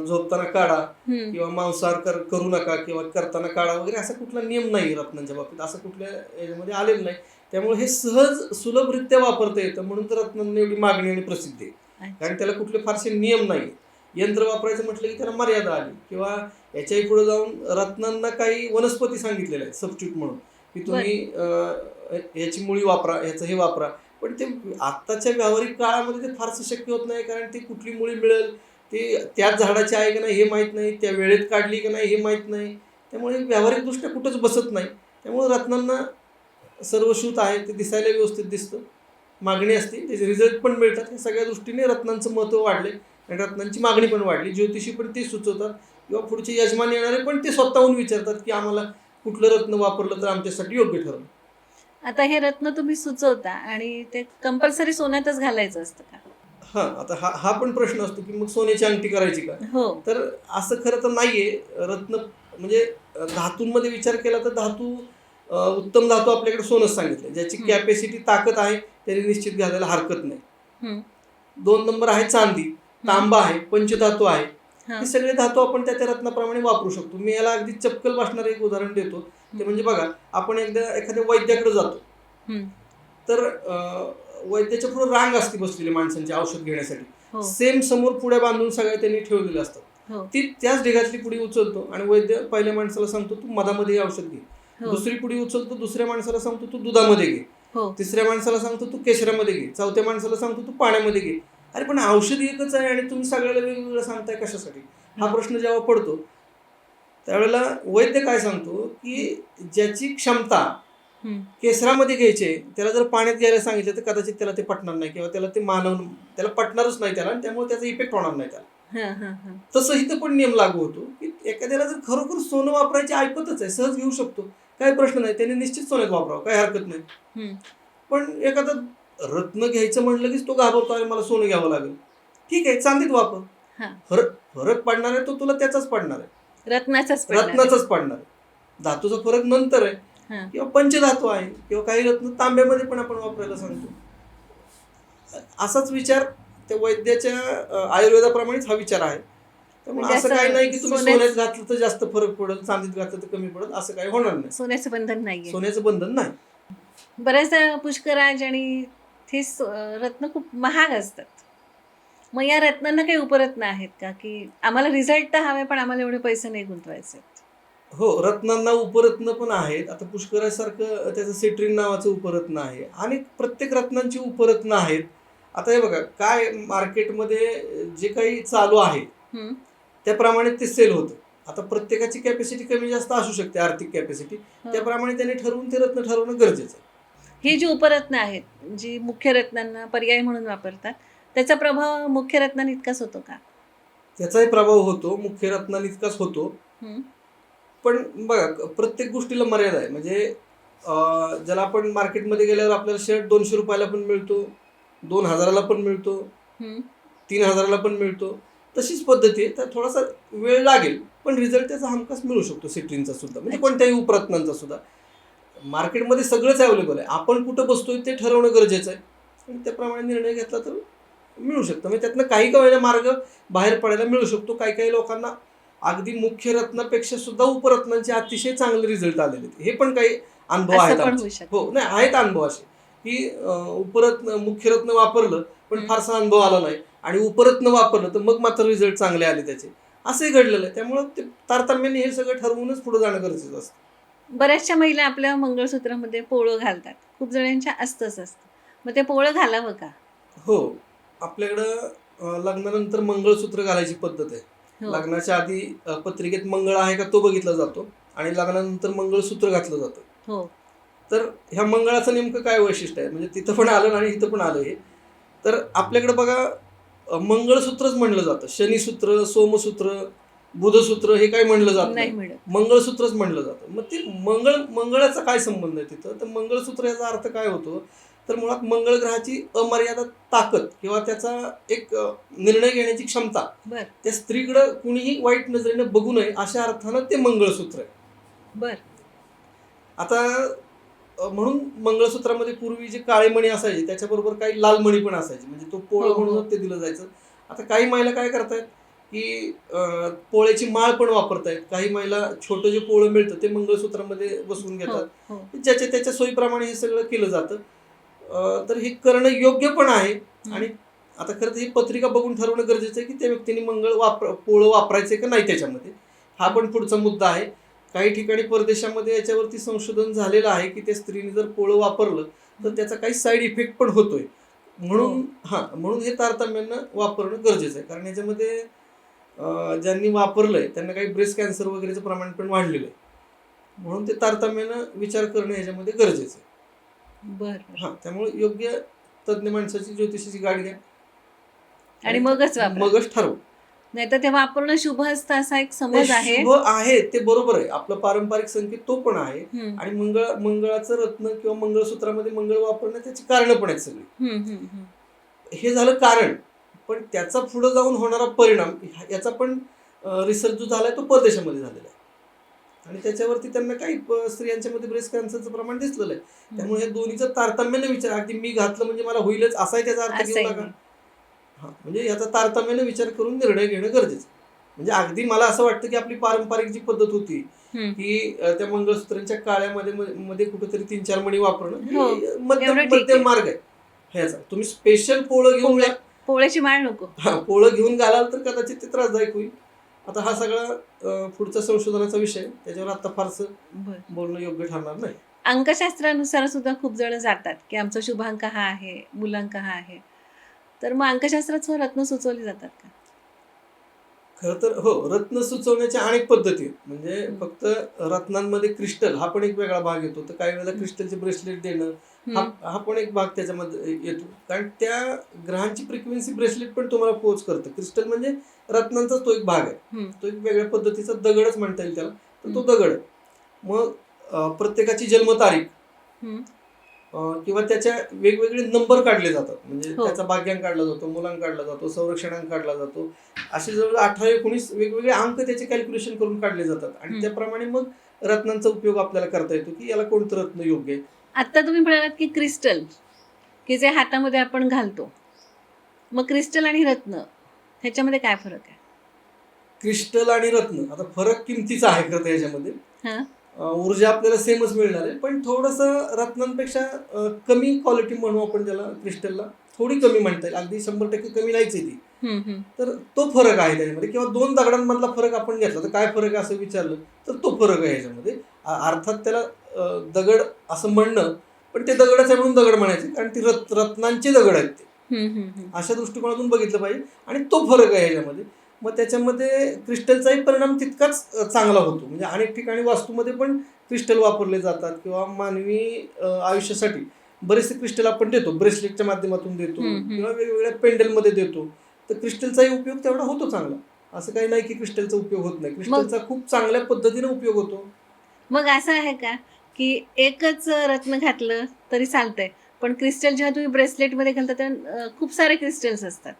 झोपताना काढा किंवा मांसाहार करू नका किंवा करताना काढा वगैरे, असा कुठला नियम नाही रत्नांच्या बाबतीत, असं कुठल्या याच्यामध्ये आलेलं नाही. त्यामुळे हे सहज सुलभरित्या वापरता येतं, म्हणून तर रत्नांना एवढी मागणी आणि प्रसिद्धी आहे. कारण त्याला कुठले फारसे नियम नाही. यंत्र वापरायचं म्हटलं की त्याला मर्यादा आली, किंवा याच्याही पुढे जाऊन रत्नांना काही वनस्पती सांगितलेल्या आहेत सबस्टिट्यूट म्हणून की तुम्ही याची मुळी वापरा, ह्याचं हे वापरा. पण ते आत्ताच्या व्यावहारिक काळामध्ये ते फारसं शक्य होत नाही, कारण ती कुठली मुळी मिळेल, ते त्याच झाडाची आहे का नाही हे माहीत नाही, त्या वेळेत काढली का नाही हे माहीत नाही. त्यामुळे व्यावहारिकदृष्ट्या कुठंच बसत नाही. त्यामुळे रत्नांना सर्वश्रुत आहे, ते दिसायला व्यवस्थित दिसतं, मागणी असते, त्याचे रिझल्ट पण मिळतात. या सगळ्या दृष्टीने रत्नांचं महत्त्व वाढले आणि रत्नांची मागणी पण वाढली. ज्योतिषी पण ते सुचवतात किंवा पुढचे यजमान येणारे पण ते स्वतःहून विचारतात की आम्हाला कुठलं रत्न वापरलं तर आमच्यासाठी योग्य ठरेल. आता हे रत्न तुम्ही सुचवता आणि ते कंपल्सरी सोन्यातच घालायचं असतं का? हां, आता हा पण प्रश्न असतो की मग सोन्याची अंगठी करायची का? हो. तर असं खरं तर नाहीये. रत्न म्हणजे धातूंमध्ये विचार केला तर धातू, उत्तम धातू आपल्याकडे सोनच सांगितलं, ज्याची कॅपॅसिटी ताकद आहे त्याने निश्चित घालायला हरकत नाही. 2 नंबर आहे चांदी, तांबा आहे, पंचधातू आहे. हे सगळे धातू आपण त्या रत्नाप्रमाणे वापरू शकतो. मी याला अगदी चपकल वाटणारं एक उदाहरण देतो. ते म्हणजे बघा, आपण एखाद्या वैद्याकडे जातो तर वैद्याच्या पुढे रांग असते बसलेली माणसांची औषध घेण्यासाठी. सेम समोर पुड्या बांधून सगळ्या त्यांनी ठेवलेल्या असतात. ती त्याच ढिगातली पुडी उचलतो आणि वैद्य पहिल्या माणसाला सांगतो तू मधामध्ये हे औषध घे. दुसरी पुडी उचलतो, दुसऱ्या माणसाला सांगतो तू दुधामध्ये घे. तिसऱ्या माणसाला सांगतो तू केशरामध्ये घे. चौथ्या माणसाला सांगतो तू पाण्यामध्ये घे. अरे पण औषध एकच आहे आणि तुम्ही सगळ्याला वेगवेगळं सांगताय कशासाठी? हा प्रश्न जेव्हा पडतो त्यावेळेला वैद्य काय सांगतो की ज्याची क्षमता केसरामध्ये घ्यायचे त्याला जर पाण्यात घ्यायला सांगितलं तर कदाचित त्याला ते पटणार नाही किंवा त्याला ते त्याला पटणारच नाही त्याला, आणि त्यामुळे त्याचा इफेक्ट होणार नाही त्याला. तसं इथं पण नियम लागू होतो की एखाद्याला जर खरोखर सोनं वापरायची ऐपतच आहे, सहज घेऊ शकतो, काही प्रश्न नाही, त्याने निश्चित सोन्यात वापरावं, काही हरकत नाही. पण एखादा रत्न घ्यायचं म्हटलं की तो घाबरतो आहे मला सोनं घ्यावं लागेल. ठीक आहे, चांदीत वापर, फरक पडणार आहे तो तुला त्याचाच पडणार आहे, रत्नाचाच पडणार आहे. धातूचा फरक नंतर आहे, किंवा पंचधातू आहे, किंवा काही रत्न तांब्यामध्ये पण आपण वापरायला सांगतो. असाच विचार त्या वैद्याच्या आयुर्वेदाप्रमाणेच हा विचार आहे. त्यामुळे असं काही नाही की तुम्ही सोन्यात घातलं तर जास्त फरक पडेल, चांदीत घातलं तर कमी पडेल, असं काही होणार नाही. सोन्याचं बंधन नाही, सोन्याचं बंधन नाही. बऱ्याचदा पुष्कराज आणि ते रत्न खूप महाग असतात. मग या रत्नांना काही उपरत्न आहेत का, की आम्हाला रिझल्ट तर हवे पण आम्हाला एवढे पैसे नाही गुंतवायचे? हो, रत्नांना उपरत्न पण आहेत. आता पुष्करासारखं त्याचं सिट्रिन नावाचं उपरत्न आहे आणि प्रत्येक रत्नांची उपरत्न आहेत. आता हे बघा, काय मार्केटमध्ये जे काही चालू आहे त्याप्रमाणे ते सेल होतं. आता प्रत्येकाची कॅपॅसिटी कमी जास्त असू शकते, आर्थिक कॅपॅसिटी, त्याप्रमाणे त्यांनी ठरवून ते रत्न ठरवणं गरजेचं आहे. ही जी उपरत्न आहेत, जी मुख्य रत्नांना पर्याय म्हणून वापरतात, त्याचा प्रभाव मुख्य रत्नांना इतकाच होतो का? त्याचाही प्रभाव होतो, मुख्य रत्नांइतकाच होतो. पण बघा, प्रत्येक गोष्टीला मर्यादा आहे. म्हणजे ज्याला आपण मार्केटमध्ये गेल्यावर आपल्याला शर्ट 200 रुपयाला पण मिळतो, 2000ला पण मिळतो, 3000ला पण मिळतो. तशीच पद्धती आहे. तर थोडासा वेळ लागेल, पण रिझल्ट त्याचा हमखास मिळू शकतो सिट्रिनचा सुद्धा, म्हणजे कोणत्याही उपरत्नांचा सुद्धा. मार्केटमध्ये सगळंच अवेलेबल आहे. आपण कुठं बसतोय ते ठरवणं गरजेचं आहे आणि त्याप्रमाणे निर्णय घेतला तर मिळू शकतं. म्हणजे त्यातनं काही का मार्ग बाहेर पडायला मिळू शकतो. काही काही लोकांना अगदी मुख्य रत्नापेक्षा सुद्धा उपरत्नांचे अतिशय चांगले रिझल्ट आलेले आहेत. हे पण काही अनुभव असं आहेत पण आमचे. होऊ शकतं. हो, नाही, आहेत अनुभव असे की उपरत्न मुख्य रत्न वापरलं पण फारसा अनुभव आला नाही आणि उपरत्न वापरलं तर मग मात्र रिझल्ट चांगले आले त्याचे. असंही घडलेलं आहे. त्यामुळं ते तारतम्याने हे सगळं ठरवूनच पुढे जाणं गरजेचं असतं. बऱ्याचशा महिला आपल्या मंगळसूत्रामध्ये पोळं घालतात. खूप जणांच्या असतंच असतं. मग ते पोळं घालावं का? हो, आपल्याकडं लग्नानंतर मंगळसूत्र घालायची पद्धत आहे. हो. लग्नाच्या आधी पत्रिकेत मंगळ आहे का तो बघितला जातो आणि लग्नानंतर मंगळसूत्र घातलं जातं. हो. तर ह्या मंगळाचं नेमकं काय वैशिष्ट्य आहे, म्हणजे तिथं पण आलं आणि इथं पण आलं हे. तर आपल्याकडे बघा, मंगळसूत्रच म्हणलं जातं. शनीसूत्र, सोमसूत्र, बुधसूत्र हे काही म्हणलं जात नाही नाही, मिळत. मंगळसूत्रच म्हणलं जातं. मग ते मंगळाचा काय संबंध आहे तिथं? तर मंगळसूत्र याचा अर्थ काय होतो, तर मुळात मंगळ ग्रहाची अमर्यादित ताकद किंवा त्याचा एक निर्णय घेण्याची क्षमता बर त्या स्त्रीकडं कुणीही वाईट नजरेने बघू नये अशा अर्थानं ते मंगळसूत्र आहे. बर आता म्हणून मंगळसूत्रामध्ये पूर्वी जे काळे मणी असायचे त्याच्याबरोबर काही लाल मणी पण असायचे, म्हणजे तो पोळं हो, हो. म्हणूनच ते दिलं जायचं. आता काही महिला काय करतायत की पोळ्याची माळ पण वापरतायत. काही महिला छोटं जे पोळं मिळतं ते मंगळसूत्रामध्ये बसवून हो, घेतात. हो. ज्याच्या त्याच्या सोयीप्रमाणे हे सगळं केलं जातं. तर हे करणं योग्य पण आहे. आणि आता खरं तर ही पत्रिका बघून ठरवणं गरजेचं आहे की त्या व्यक्तीने पोळं वापरायचं का नाही त्याच्यामध्ये. हा पण पुढचा मुद्दा आहे. काही ठिकाणी परदेशामध्ये याच्यावरती संशोधन झालेलं आहे की त्या स्त्रीने जर पोळं वापरलं तर त्याचा काही साईड इफेक्ट पण होतोय. म्हणून हे तारतम्यानं वापरणं गरजेचं आहे. कारण याच्यामध्ये ज्यांनी वापरलंय त्यांना काही ब्रेस्ट कॅन्सर वगैरेचं प्रमाण पण वाढलेलं आहे. म्हणून ते तारतम्यानं विचार करणं याच्यामध्ये गरजेचं आहे. बर त्यामुळे योग्य तज्ज्ञ माणसाची, ज्योतिषाची गाडी घ्या आणि मगच ठरवा. नाही तर ते वापरणं शुभ असतं असा एक समज आहे. शुभ आहे ते बरोबर आहे. आपला पारंपरिक संकेत तो पण आहे. आणि मंगळाचं रत्न किंवा मंगळसूत्रामध्ये मंगळ वापरणं त्याची कारण पण आहेत सगळी. हे झालं कारण, पण त्याचा पुढे जाऊन होणारा परिणाम याचा पण रिसर्च जो झालाय तो परदेशामध्ये झालेला आहे आणि त्याच्यावरती त्यांना काही स्त्रियांच्या मध्ये ब्रेस्ट कॅन्सरचं प्रमाण दिसलेलं आहे. त्यामुळे हे दोन्हीचं तारतम्याने विचार, अगदी मी घातलं म्हणजे मला होईलच असाही त्याचा अर्थ घेऊ नका. म्हणजे याचा तारतम्याने विचार करून निर्णय घेणं गरजेचं. म्हणजे अगदी मला असं वाटतं की आपली पारंपरिक जी पद्धत होती की त्या मंगळसूत्रांच्या काळ्यामध्ये कुठेतरी 3-4 मणी वापरणं मध्यम मार्ग आहे ह्याचा. तुम्ही स्पेशल पोळं घेऊन पोळ्याची माळ नको. पोळं घेऊन घालाल तर कदाचित ते त्रासदायक होईल. आता हा सगळा पुढचा संशोधनाचा विषय, त्याच्यावर आता फारसं बोलणं योग्य ठरणार नाही. अंकशास्त्रानुसार सुद्धा खूप जण जातात की आमचा शुभांक हा आहे, मूलांक हा आहे. तर मग अंकशास्त्रात रत्न सुचवली जातात का? खरं तर हो, रत्न सुचवण्याच्या अनेक पद्धती आहेत. म्हणजे फक्त रत्नांमध्ये क्रिस्टल हा पण एक वेगळा भाग येतो. तर काही वेळेला क्रिस्टलचे ब्रेसलेट देणं हा पण एक भाग त्याच्यामध्ये येतो. कारण त्या ग्रहांची फ्रिक्वेन्सी ब्रेसलेट पण तुम्हाला पोच करतं. क्रिस्टल म्हणजे रत्नांचाच तो एक भाग आहे. तो एक वेगळ्या पद्धतीचा दगडच म्हणता येईल त्याला. तर तो दगड मग प्रत्येकाची जन्मतारीख किंवा त्याच्या वेगवेगळे नंबर काढले जातात. म्हणजे त्याचा भाग्यांक काढला जातो, मुलांक काढला जातो, संरक्षणांक काढला जातो. असे जवळ 18-19 वेगवेगळे अंक त्याचे कॅल्क्युलेशन करून काढले जातात आणि त्याप्रमाणे मग रत्नांचा उपयोग आपल्याला करता येतो की याला कोणतं रत्न योग्य आहे. आता तुम्ही म्हणालात की क्रिस्टल की जे हातामध्ये आपण घालतो, मग क्रिस्टल आणि रत्न ह्याच्यामध्ये काय फरक आहे? क्रिस्टल आणि रत्न, आता फरक किमतीचा आहे खरं तर याच्यामध्ये. ऊर्जा आपल्याला सेमच मिळणार आहे, पण थोडंसं रत्नांपेक्षा कमी क्वालिटी म्हणू आपण त्याला. क्रिस्टलला थोडी कमी म्हणता येईल, अगदी 100% कमी नाहीच आहे ती. तर तो फरक आहे त्याच्यामध्ये. किंवा 2 दगडांमधला फरक आपण घेतला तर काय फरक आहे असं विचारलं तर तो फरक आहे ह्याच्यामध्ये. अर्थात त्याला दगड असं म्हणणं, पण ते दगडच आहे म्हणून दगड म्हणायचे, कारण ती रत्नांचे दगड आहेत ते. अशा दृष्टिकोनातून बघितलं पाहिजे आणि तो फरक आहे ह्याच्यामध्ये. मग त्याच्यामध्ये क्रिस्टलचाही परिणाम तितकाच चांगला होतो. म्हणजे अनेक ठिकाणी वास्तूमध्ये पण क्रिस्टल वापरले जातात किंवा मानवी आयुष्यासाठी बरेचसे क्रिस्टल आपण देतो, ब्रेसलेटच्या माध्यमातून देतो किंवा वेगवेगळ्या पेंडलमध्ये देतो. तर क्रिस्टलचाही उपयोग तेवढा होतो चांगला. असं काही नाही की क्रिस्टलचा उपयोग होत नाही. क्रिस्टलचा खूप चांगल्या पद्धतीने उपयोग होतो. मग असं आहे का की एकच रत्न घातलं तरी चालतंय, पण क्रिस्टल जेव्हा तुम्ही ब्रेसलेटमध्ये घालता तेव्हा खूप सारे क्रिस्टल्स असतात.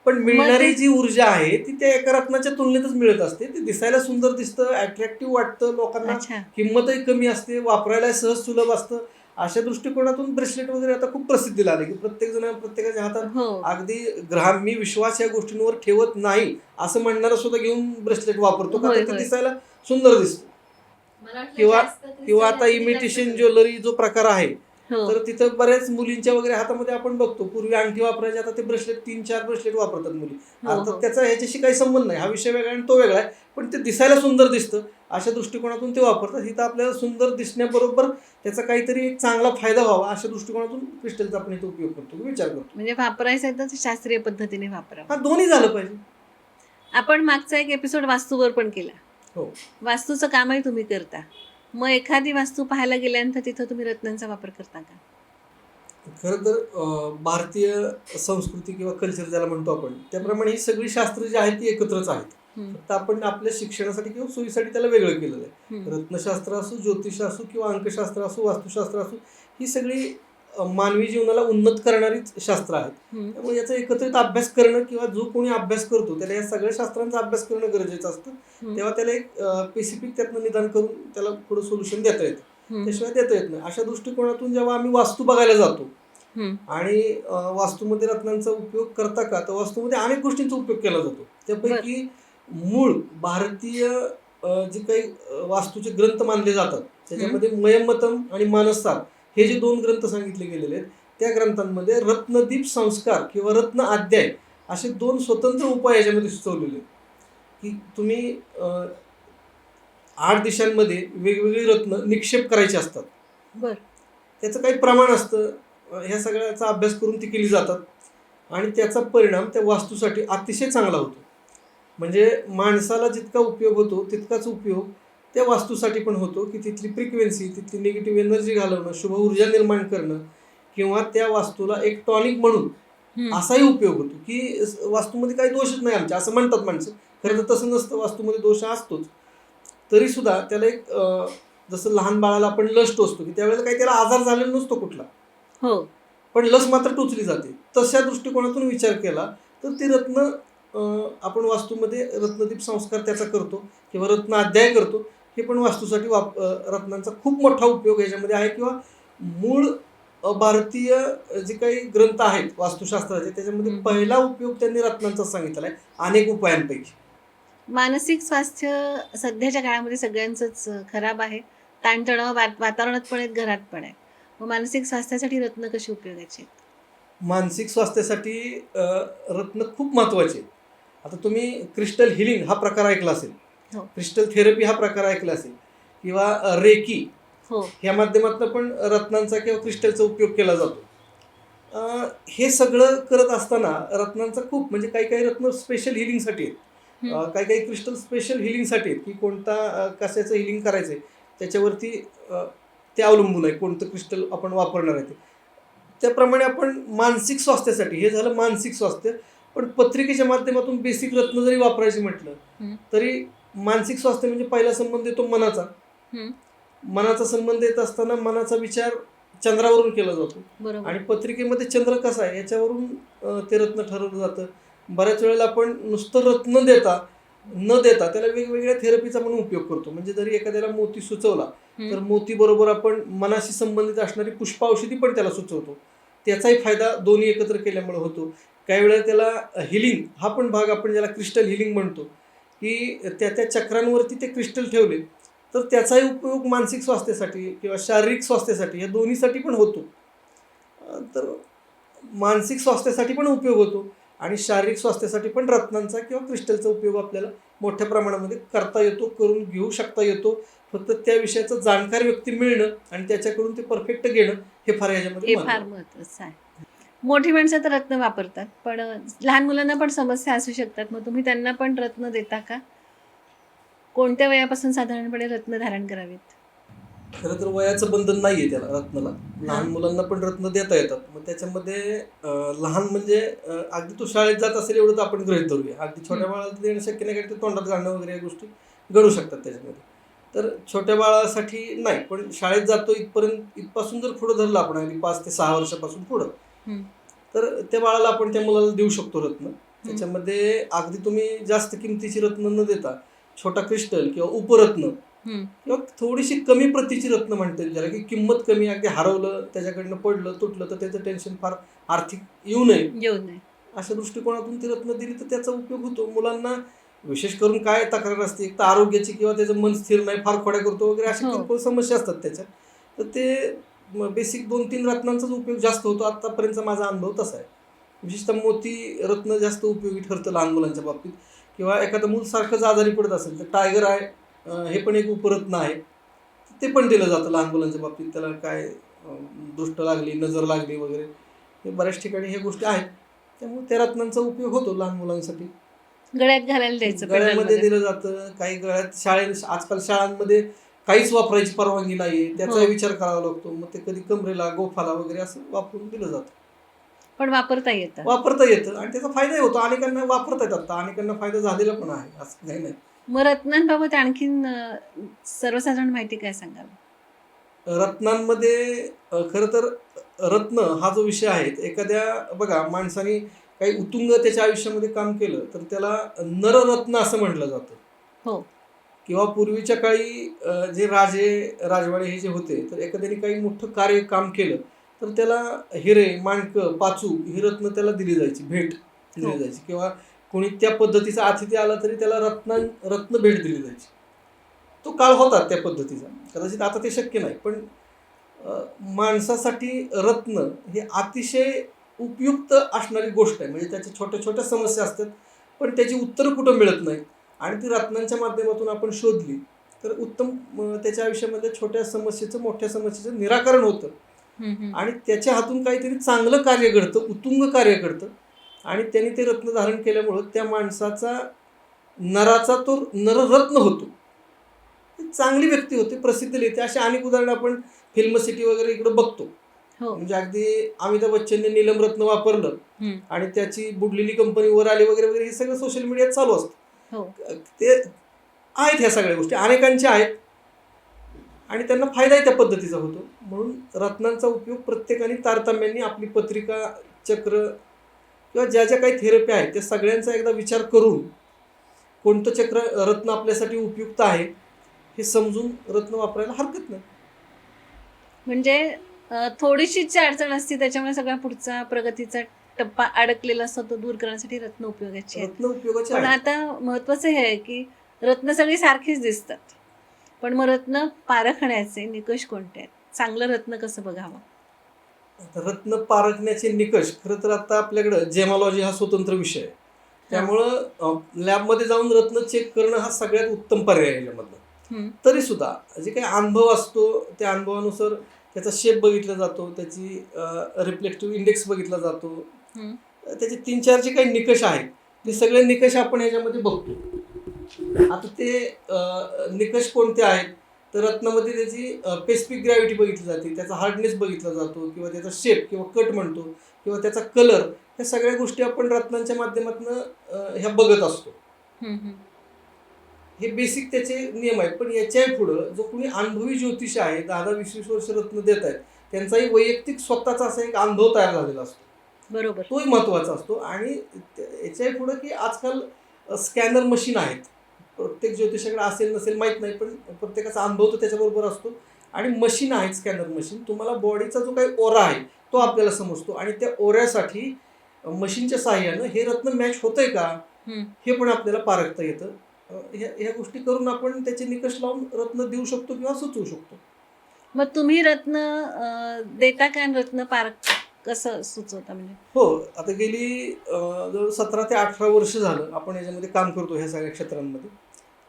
पण मग मिळणारी ते जी ऊर्जा आहे ती त्या एका रत्नाच्या तुलनेतच मिळत असते. ते दिसायला सुंदर दिसतं, अट्रॅक्टिव्ह वाटतं, लोकांना अच्छा. किंमतही कमी असते, वापरायला सहज सुलभ असतं. अशा दृष्टिकोनातून ब्रेसलेट वगैरे आता खूप प्रसिद्धीला आले की प्रत्येकाच्या हातात हो. अगदी मी विश्वास या गोष्टींवर ठेवत नाही असं म्हणणारा सुद्धा घेऊन ब्रेसलेट वापरतो, का होय, तर ते होय. दिसायला सुंदर दिसतं. मला वाटलं किंवा जास्त crystal किंवा आता घातली की जास्त इमिटेशन कलर. ज्वेलरी जो प्रकार आहे, हो. तर तिथं बऱ्याच मुलींच्या वगैरे हातामध्ये आपण बघतो, पूर्वी अंगठी वापरायची, आता ते ब्रेसलेट 3-4 ब्रेसलेट वापरतात मुली. हो, अर्थात हो. त्याचा ह्याच्याशी काही संबंध नाही, हा विषय वेगळा आणि तो वेगळा आहे, पण ते दिसायला सुंदर दिसतं अशा दृष्टिकोनातून ते वापरतात. इथं आपल्याला सुंदर दिसण्याबरोबर त्याचा काहीतरी एक चांगला फायदा व्हावा अशा दृष्टिकोनातून क्रिस्टलचा आपण इथं उपयोग करतो, विचार करतो. म्हणजे वापरायचं आहे तर शास्त्रीय पद्धतीने वापरावं. हा, दोन्ही झालं पाहिजे. आपण मागचा एक एपिसोड वास्तूवर पण केला. हो. वास्तूचं कामही तुम्ही करता. मग एखादी वास्तू पाहायला गेल्यानंतर तिथं तुम्ही रत्नांचा वापर करता का? खरं तर भारतीय संस्कृती किंवा कल्चर ज्याला म्हणतो आपण, त्याप्रमाणे ही सगळी शास्त्र जी आहेत ती एकत्रच आहेत. फक्त आपण आपल्या शिक्षणासाठी किंवा सोयीसाठी त्याला वेगळं केलेलं आहे. रत्नशास्त्र असो, ज्योतिष असो किंवा अंकशास्त्र असो, वास्तुशास्त्र असो, ही सगळी मानवी जीवनाला उन्नत करणारीच शास्त्र आहेत. त्यामुळे याचा एकत्रित अभ्यास करणं किंवा जो कोणी अभ्यास करतो त्याला या सगळ्या शास्त्रांचा अभ्यास करणं गरजेचं असतं. तेव्हा त्याला एक स्पेसिफिक त्यातनं निदान करून त्याला पुढे सोल्युशन देता येतं, त्याशिवाय देता येत नाही. अशा दृष्टिकोनातून जेव्हा आम्ही वास्तू बघायला जातो आणि वास्तूमध्ये रत्नांचा उपयोग करता का, तर वास्तूमध्ये अनेक गोष्टींचा उपयोग केला जातो. त्यापैकी मूळ भारतीय जे काही वास्तूचे ग्रंथ मानले जातात त्याच्यामध्ये मयम्मतम आणि मानससार हे जे 2 ग्रंथ सांगितले गेलेले आहेत, त्या ग्रंथांमध्ये रत्नदीप संस्कार किंवा रत्न अध्याय असे 2 स्वतंत्र उपाय याच्यामध्ये सुचवलेले आहेत की तुम्ही 8 दिशांमध्ये वेगवेगळी रत्न निक्षेप करायची असतात. त्याचं काही प्रमाण असतं. ह्या सगळ्याचा अभ्यास करून ती केली जातात आणि त्याचा परिणाम त्या वास्तूसाठी अतिशय चांगला होतो. म्हणजे माणसाला जितका उपयोग होतो तितकाच उपयोग त्या वास्तूसाठी पण होतो की तिथली फ्रिक्वेन्सी, तिथली निगेटिव्ह एनर्जी घालवणं, शुभ ऊर्जा निर्माण करणं किंवा त्या वास्तूला एक टॉनिक म्हणून असाही उपयोग होतो की वास्तूमध्ये काही दोषच नाही आमच्या, असं म्हणतात माणसं. खरं तर तसं नसतं, वास्तूमध्ये दोष असतोच. तरीसुद्धा त्याला एक जसं लहान बाळाला आपण लस टोचतो की त्यावेळेला काही त्याला आजार झालेला नसतो कुठला, हो, पण लस मात्र टोचली जाते. तशा दृष्टिकोनातून विचार केला तर ती रत्न आपण वास्तूमध्ये रत्नदीप संस्कार त्याचा करतो किंवा रत्न अध्याय करतो. हे पण वास्तूसाठी रत्नांचा खूप मोठा उपयोग याच्यामध्ये आहे. किंवा मूळ भारतीय जे काही ग्रंथ आहेत वास्तुशास्त्राचे त्याच्यामध्ये पहिला उपयोग त्यांनी रत्नांचा सांगितलेला आहे अनेक उपायांपैकी. मानसिक स्वास्थ्य सध्याच्या काळामध्ये सगळ्यांचंच खराब आहे. ताणतणाव वातावरणात पण आहेत, घरात पण आहे. मग मानसिक स्वास्थ्यासाठी रत्न कशी उपयोगाची आहेत? मानसिक स्वास्थ्यासाठी रत्न खूप महत्त्वाचे आहेत. आता तुम्ही क्रिस्टल हिलिंग हा प्रकार ऐकला असेल, क्रिस्टल थेरपी हा प्रकार ऐकला असेल किंवा रेकी ह्या माध्यमातून पण रत्नांचा किंवा क्रिस्टलचा उपयोग केला जातो. हे सगळं करत असताना रत्नांचा खूप म्हणजे काही काही रत्न स्पेशल हिलिंगसाठी आहेत, काही काही क्रिस्टल स्पेशल हिलिंगसाठी आहेत की कोणता कशाचं हिलिंग करायचं आहे त्याच्यावरती ते अवलंबून आहे कोणतं क्रिस्टल आपण वापरणार आहे ते. त्याप्रमाणे आपण मानसिक स्वास्थ्यासाठी, हे झालं मानसिक स्वास्थ्य, पण पत्रिकेच्या माध्यमातून बेसिक रत्न जरी वापरायचे म्हटलं तरी मानसिक स्वास्थ्य म्हणजे पहिला संबंध येतो मनाचा. मनाचा संबंध येत असताना मनाचा विचार चंद्रावरून केला जातो आणि पत्रिकेमध्ये चंद्र कसा आहे याच्यावरून ते रत्न ठरवलं जातं. बऱ्याच वेळेला आपण नुसतं रत्न न देता त्याला वेगवेगळ्या थेरपीचा पण उपयोग करतो. म्हणजे जरी एखाद्याला मोती सुचवला तर मोती बरोबर आपण मनाशी संबंधित असणारी पुष्पावषधी पण त्याला सुचवतो. त्याचाही फायदा दोन्ही एकत्र केल्यामुळे होतो. काही वेळेला त्याला हिलिंग हा पण भाग आपण ज्याला क्रिस्टल हिलिंग म्हणतो की त्या चक्रांवरती ते क्रिस्टल ठेवले तर त्याचाही उपयोग मानसिक स्वास्थ्यासाठी किंवा शारीरिक स्वास्थ्यासाठी या दोन्हीसाठी पण होतो. तर मानसिक स्वास्थ्यासाठी पण उपयोग होतो आणि शारीरिक स्वास्थ्यासाठी पण रत्नांचा किंवा क्रिस्टलचा उपयोग आपल्याला मोठ्या प्रमाणामध्ये करता येतो, करून घेऊ शकता येतो. फक्त त्या विषयाचं जाणकार व्यक्ती मिळणं आणि त्याच्याकडून ते परफेक्ट घेणं हे फार याच्यामध्ये महत्त्वाचं आहे. मोठी माणसं तर रत्न वापरतात, पण लहान मुलांना पण समस्या असू शकतात. मग तुम्ही त्यांना पण रत्न देता का? कोणत्या वयापासून साधारणपणे रत्न धारण करावीत? खरं तर वयाचं बंधन नाहीये त्याला रत्नाला. हां. लहान मुलांना पण रत्न देता येतात. मग त्याच्यामध्ये लहान म्हणजे अगदी तो शाळेत जात असेल एवढं तर आपण गृहीत धरूया. अगदी छोट्या बाळाला तर देणं शक्य नाही, कारण ते तोंडात घालणं वगैरे या गोष्टी घडू शकतात त्याच्यामध्ये. तर छोट्या बाळासाठी नाही, पण शाळेत जातो इथपासून जर पुढं धरलं आपण अगदी 5 ते 6 वर्षापासून पुढं, हं. तर त्या बाळाला आपण त्या मुलाला देऊ शकतो रत्न. हं. त्याच्यामध्ये अगदी तुम्ही जास्त किमतीची रत्न न देता छोटा क्रिस्टल किंवा उपरत्न हं. किंवा थोडीशी कमी प्रतीची रत्न म्हणता येईल ज्याला, की किंमत कमी, अगदी हरवलं, त्याच्याकडनं पडलं, तुटलं तर त्याचं टेन्शन फार आर्थिक येऊ नये, येऊ नये. अशा दृष्टिकोनातून ती रत्न दिली तर त्याचा उपयोग होतो. मुलांना विशेष करून काय तक्रार असते, एक तर आरोग्याची किंवा त्याचं मन स्थिर नाही, फार खोड्या करतो वगैरे अशा हो. किरकोळ समस्या असतात त्याच्यात. तर ते बेसिक 2-3 रत्नांचाच उपयोग जास्त होतो. आत्तापर्यंतचा माझा अनुभव तसा आहे. विशेषतः मोती रत्न जास्त उपयोगी ठरतं लहान मुलांच्या बाबतीत. किंवा एखादं मूल सारखंच आजारी पडत असेल तर टायगर आहे, हे पण एक उपरत्न आहे. ते पण दिलं जातं लहान मुलांच्या बाबतीत. त्याला काय दृष्ट लागली, नजर लागली वगैरे, हे बऱ्याच ठिकाणी ह्या गोष्टी आहेत. त्यामुळे त्या रत्नांचा उपयोग होतो लहान मुलांसाठी. गळ्यात घालायला द्यायचं गळ्यामध्ये पेंडलमध्ये. दिलं जातं, काही गळ्यात आजकाल शाळांमध्ये काहीच वापरायची परवानगी नाहीये, त्याचा हो. विचार करावा लागतो. मग ते कधी कमरेला, गोफाला वगैरे असं वापरून दिलं जातं. पण वापरता येतं. वापरता येतं आणि त्याचा फायदाही होतो. अनेकांना वापरता येतात. आता अनेकांना फायदा झालेला पण आहे, असं काही नाही. मग रत्नांबाबत आणखीन सर्वसाधारण माहिती काय सांगाल? रत्नांमध्ये खरं तर रत्न हा जो विषय आहे, एखाद्या बघा माणसाने काही उत्तुंग त्याच्या आयुष्यामध्ये काम केलं तर त्याला नररत्न असं म्हटलं जातं. हो. किंवा पूर्वीच्या काळी जे राजवाडे हे जे होते, तर एखाद्याने काही मोठं कार्य काम केलं तर त्याला हिरे, माणकं, पाचू ही रत्न त्याला दिली जायची, भेट हो. दिली जायची. किंवा कोणी त्या पद्धतीचा अतिथी आला तरी त्याला रत्न भेट दिली जायची. तो काळ होता त्या पद्धतीचा. कदाचित आता ते शक्य नाही. पण माणसासाठी रत्न हे अतिशय उपयुक्त असणारी गोष्ट आहे. म्हणजे त्याच्या छोट्या छोट्या समस्या असतात, पण त्याची उत्तरं कुठं मिळत नाहीत आणि ती रत्नांच्या माध्यमातून आपण शोधली तर उत्तम त्याच्या आयुष्यामध्ये छोट्या समस्येचं, मोठ्या समस्येचं निराकरण होतं हं, हं. आणि त्याच्या हातून काहीतरी चांगलं कार्य घडतं, उत्तुंग कार्य घडतं आणि त्यांनी ते रत्न धारण केल्यामुळं त्या माणसाचा नराचा तो नररत्न होतो. चांगली व्यक्ती होते, प्रसिद्ध लिहिते. अशी अनेक उदाहरणं आपण फिल्म सिटी वगैरे इकडे बघतो. हो. म्हणजे अगदी अमिताभ बच्चनने नीलम रत्न वापरलं हं. आणि त्याची बुडलेली कंपनी वर आली वगैरे वगैरे, हे सगळं सोशल मीडियात चालू असतं. हो. ते आहेत, ह्या सगळ्या गोष्टी अनेकांच्या आहेत आणि त्यांना फायदाही त्या पद्धतीचा होतो. म्हणून रत्नांचा उपयोग प्रत्येकाने तारतम्यांनी आपली पत्रिका, चक्र किंवा ज्या ज्या काही थेरपी आहेत त्या सगळ्यांचा एकदा विचार करून कोणतं रत्न आपल्यासाठी उपयुक्त आहे हे समजून रत्न वापरायला हरकत नाही. म्हणजे थोडीशीच जी अडचण असते त्याच्यामुळे सगळा पुढचा प्रगतीचा टप्पा अडकलेला असतो, तो दूर करण्यासाठी रत्न उपयोगाची आहेत. रत्न उपयोगाचे पण आहेत. आता महत्त्वाचं हे आहे की रत्न सगळी सारखीच दिसतात. पण मग रत्न पारखण्याचे निकष कोणते आहेत? चांगलं रत्न कसं बघावं? आता रत्न पारखण्याचे निकष खरं तर आता आपल्याकडं जेमॉलॉजी हा स्वतंत्र विषय आहे. त्यामुळं लॅबमध्ये जाऊन रत्न चेक करणं हा सगळ्यात उत्तम पर्याय आहे याच्यामधला. हं. तरी सुद्धा जे काही अनुभव असतो त्या अनुभवानुसार त्याचा शेप बघितला जातो, त्याची रिफ्लेक्टिव्ह इंडेक्स बघितला जातो, हं. त्याचे 3-4 जे काही निकष आहेत ते सगळे निकष आपण ह्याच्यामध्ये बघतो. आता ते निकष कोणते आहेत तर रत्नामध्ये त्याची स्पेसिफिक ग्रॅव्हिटी बघितली जाते, त्याचा हार्डनेस बघितला जातो किंवा त्याचा शेप किंवा कट म्हणतो किंवा त्याचा कलर, ह्या सगळ्या गोष्टी आपण रत्नांच्या माध्यमातून ह्या बघत असतो. हं, हं. हे बेसिक त्याचे नियम आहेत. पण याच्याही पुढं जो कोणी अनुभवी ज्योतिष आहे, 10-20 वर्ष रत्न देत आहेत, त्यांचाही वैयक्तिक स्वतःचा असा एक अनुभव तयार झालेला असतो, बरोबर. तोही महत्त्वाचा असतो. आणि याच्याही पुढं की आजकाल स्कॅनर मशीन आहेत. प्रत्येक ज्योतिषाकडे असेल नसेल माहीत नाही, पण प्रत्येकाचा अनुभव तर त्याच्याबरोबर असतो आणि मशीन आहेत, स्कॅनर मशीन. तुम्हाला बॉडीचा जो काही ओरा आहे तो आपल्याला समजतो आणि त्या ओऱ्यासाठी मशीनच्या साहाय्यानं हे रत्न मॅच होतंय का हं. हे पण आपल्याला पारखता येतं. ह्या गोष्टी करून आपण त्याचे निकष लावून रत्न देऊ शकतो किंवा सुचवू शकतो. मग तुम्ही रत्न देता का? आणि रत्न पारख कसं सुचवता म्हणजे? हो, आता गेली जवळ 17 ते 18 वर्ष झालं आपण याच्यामध्ये काम करतो ह्या सगळ्या क्षेत्रांमध्ये.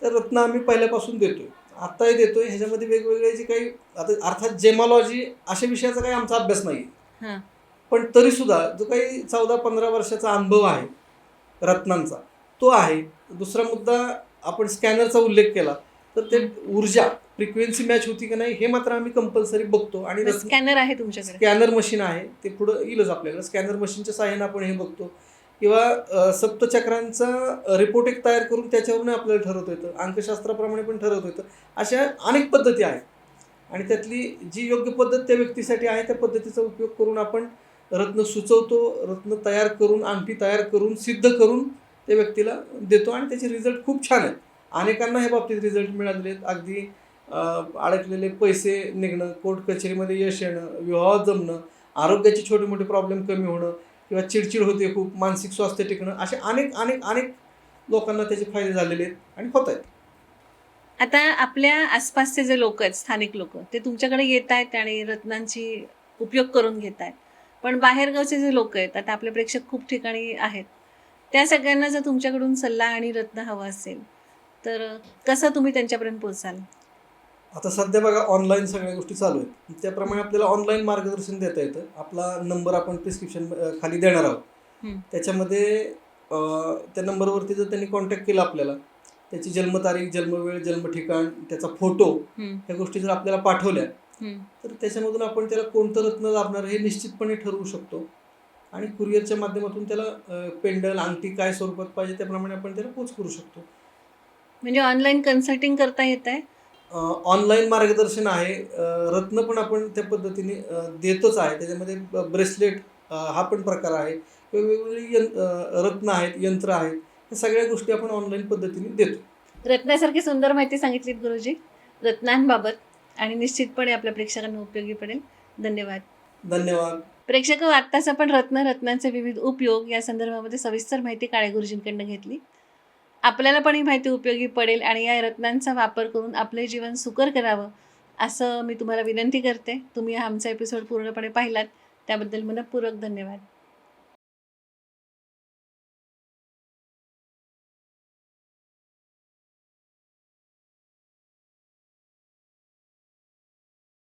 तर रत्न आम्ही पहिल्यापासून देतोय, आत्ताही देतोय. ह्याच्यामध्ये वेगवेगळे जे काही आता अर्थात जेमॉलॉजी अशा विषयाचा काही आमचा अभ्यास नाही. हां. पण तरीसुद्धा जो काही 14-15 वर्षाचा अनुभव आहे रत्नांचा तो आहे. दुसरा मुद्दा, आपण स्कॅनरचा उल्लेख केला तर ते ऊर्जा फ्रिक्वेन्सी मॅच होती की नाही हे मात्र आम्ही कंपल्सरी बघतो. आणि स्कॅनर आहे तुमच्याकडे? स्कॅनर मशीन आहे, ते पुढं येईलच आपल्याला. स्कॅनर मशीनच्या सहाय्याने आपण हे बघतो. किंवा सप्तचक्रांचा रिपोर्ट एक तयार करून त्याच्यावरून आपल्याला ठरवता येतं, अंकशास्त्राप्रमाणे पण ठरवता येतं. अशा अनेक पद्धती आहेत आणि त्यातली जी योग्य पद्धत त्या व्यक्तीसाठी आहे त्या पद्धतीचा उपयोग करून आपण रत्न सुचवतो, रत्न तयार करून, अंगठी तयार करून, सिद्ध करून त्या व्यक्तीला देतो आणि त्याचे रिझल्ट खूप छान आहेत. अनेकांना ह्या बाबतीत रिझल्ट मिळालेले आहेत. अगदी अडकलेले पैसे निघणं, कोर्ट कचेरीमध्ये यश येणं, विवाहात जमणं, आरोग्याचे छोटे मोठे प्रॉब्लेम कमी होणं किंवा चिडचिड होते खूप, मानसिक स्वास्थ्य टिकणं, असे अनेक अनेक अनेक लोकांना त्याचे फायदे झालेले आहेत आणि होत आहेत. आता आपल्या आसपासचे जे लोक आहेत, स्थानिक लोक, ते तुमच्याकडे येत आहेत आणि रत्नांची उपयोग करून घेत आहेत. पण बाहेरगावचे जे लोक आहेत, आता आपले प्रेक्षक खूप ठिकाणी आहेत, त्या सगळ्यांना जर तुमच्याकडून सल्ला आणि रत्न हवा असेल तर कसं तुम्ही त्यांच्यापर्यंत पोहोचाल? आता सध्या बघा ऑनलाईन सगळ्या गोष्टी चालू आहेत, त्याप्रमाणे आपल्याला ऑनलाईन मार्गदर्शन देता येतं. आपला नंबर आपण प्रिस्क्रिप्शन खाली देणार आहोत. त्याच्यामध्ये त्या नंबरवरती जर त्यांनी कॉन्टॅक्ट केला आपल्याला, त्याची जन्मतारीख, जन्मवेळ, जन्मठिकाण, त्याचा फोटो, ह्या गोष्टी जर आपल्याला पाठवल्या तर त्याच्यामधून आपण त्याला कोणतं रत्न लाभणार हे निश्चितपणे ठरवू शकतो. आणि कुरिअरच्या माध्यमातून त्याला पेंडल, अंगठी काय स्वरूपात पाहिजे त्याप्रमाणे आपण त्याला पोच करू शकतो. म्हणजे ऑनलाईन कन्सल्टिंग करता येत आहे? ऑनलाईन मार्गदर्शन आहे. रत्न पण आपण त्या पद्धतीने देतच आहे. त्याच्यामध्ये ब्रेसलेट हा पण प्रकार आहे. वेगवेगळी रत्न आहेत, यंत्र आहेत, या सगळ्या गोष्टी आपण ऑनलाईन पद्धतीने देतो. रत्नासारखी सुंदर माहिती सांगितलीत गुरुजी रत्नांबाबत, आणि निश्चितपणे आपल्या प्रेक्षकांना उपयोगी पडेल. धन्यवाद. धन्यवाद. प्रेक्षक, आत्ताच आपण रत्नांचे विविध उपयोग या संदर्भामध्ये सविस्तर माहिती काळे गुरुजींकडनं घेतली. आपल्याला पण ही माहिती उपयोगी पडेल आणि या रत्नांचा वापर करून आपले जीवन सुकर करावं असं मी तुम्हाला विनंती करते. तुम्ही हा आमचा एपिसोड पूर्णपणे पाहिलात त्याबद्दल मनःपूर्वक धन्यवाद.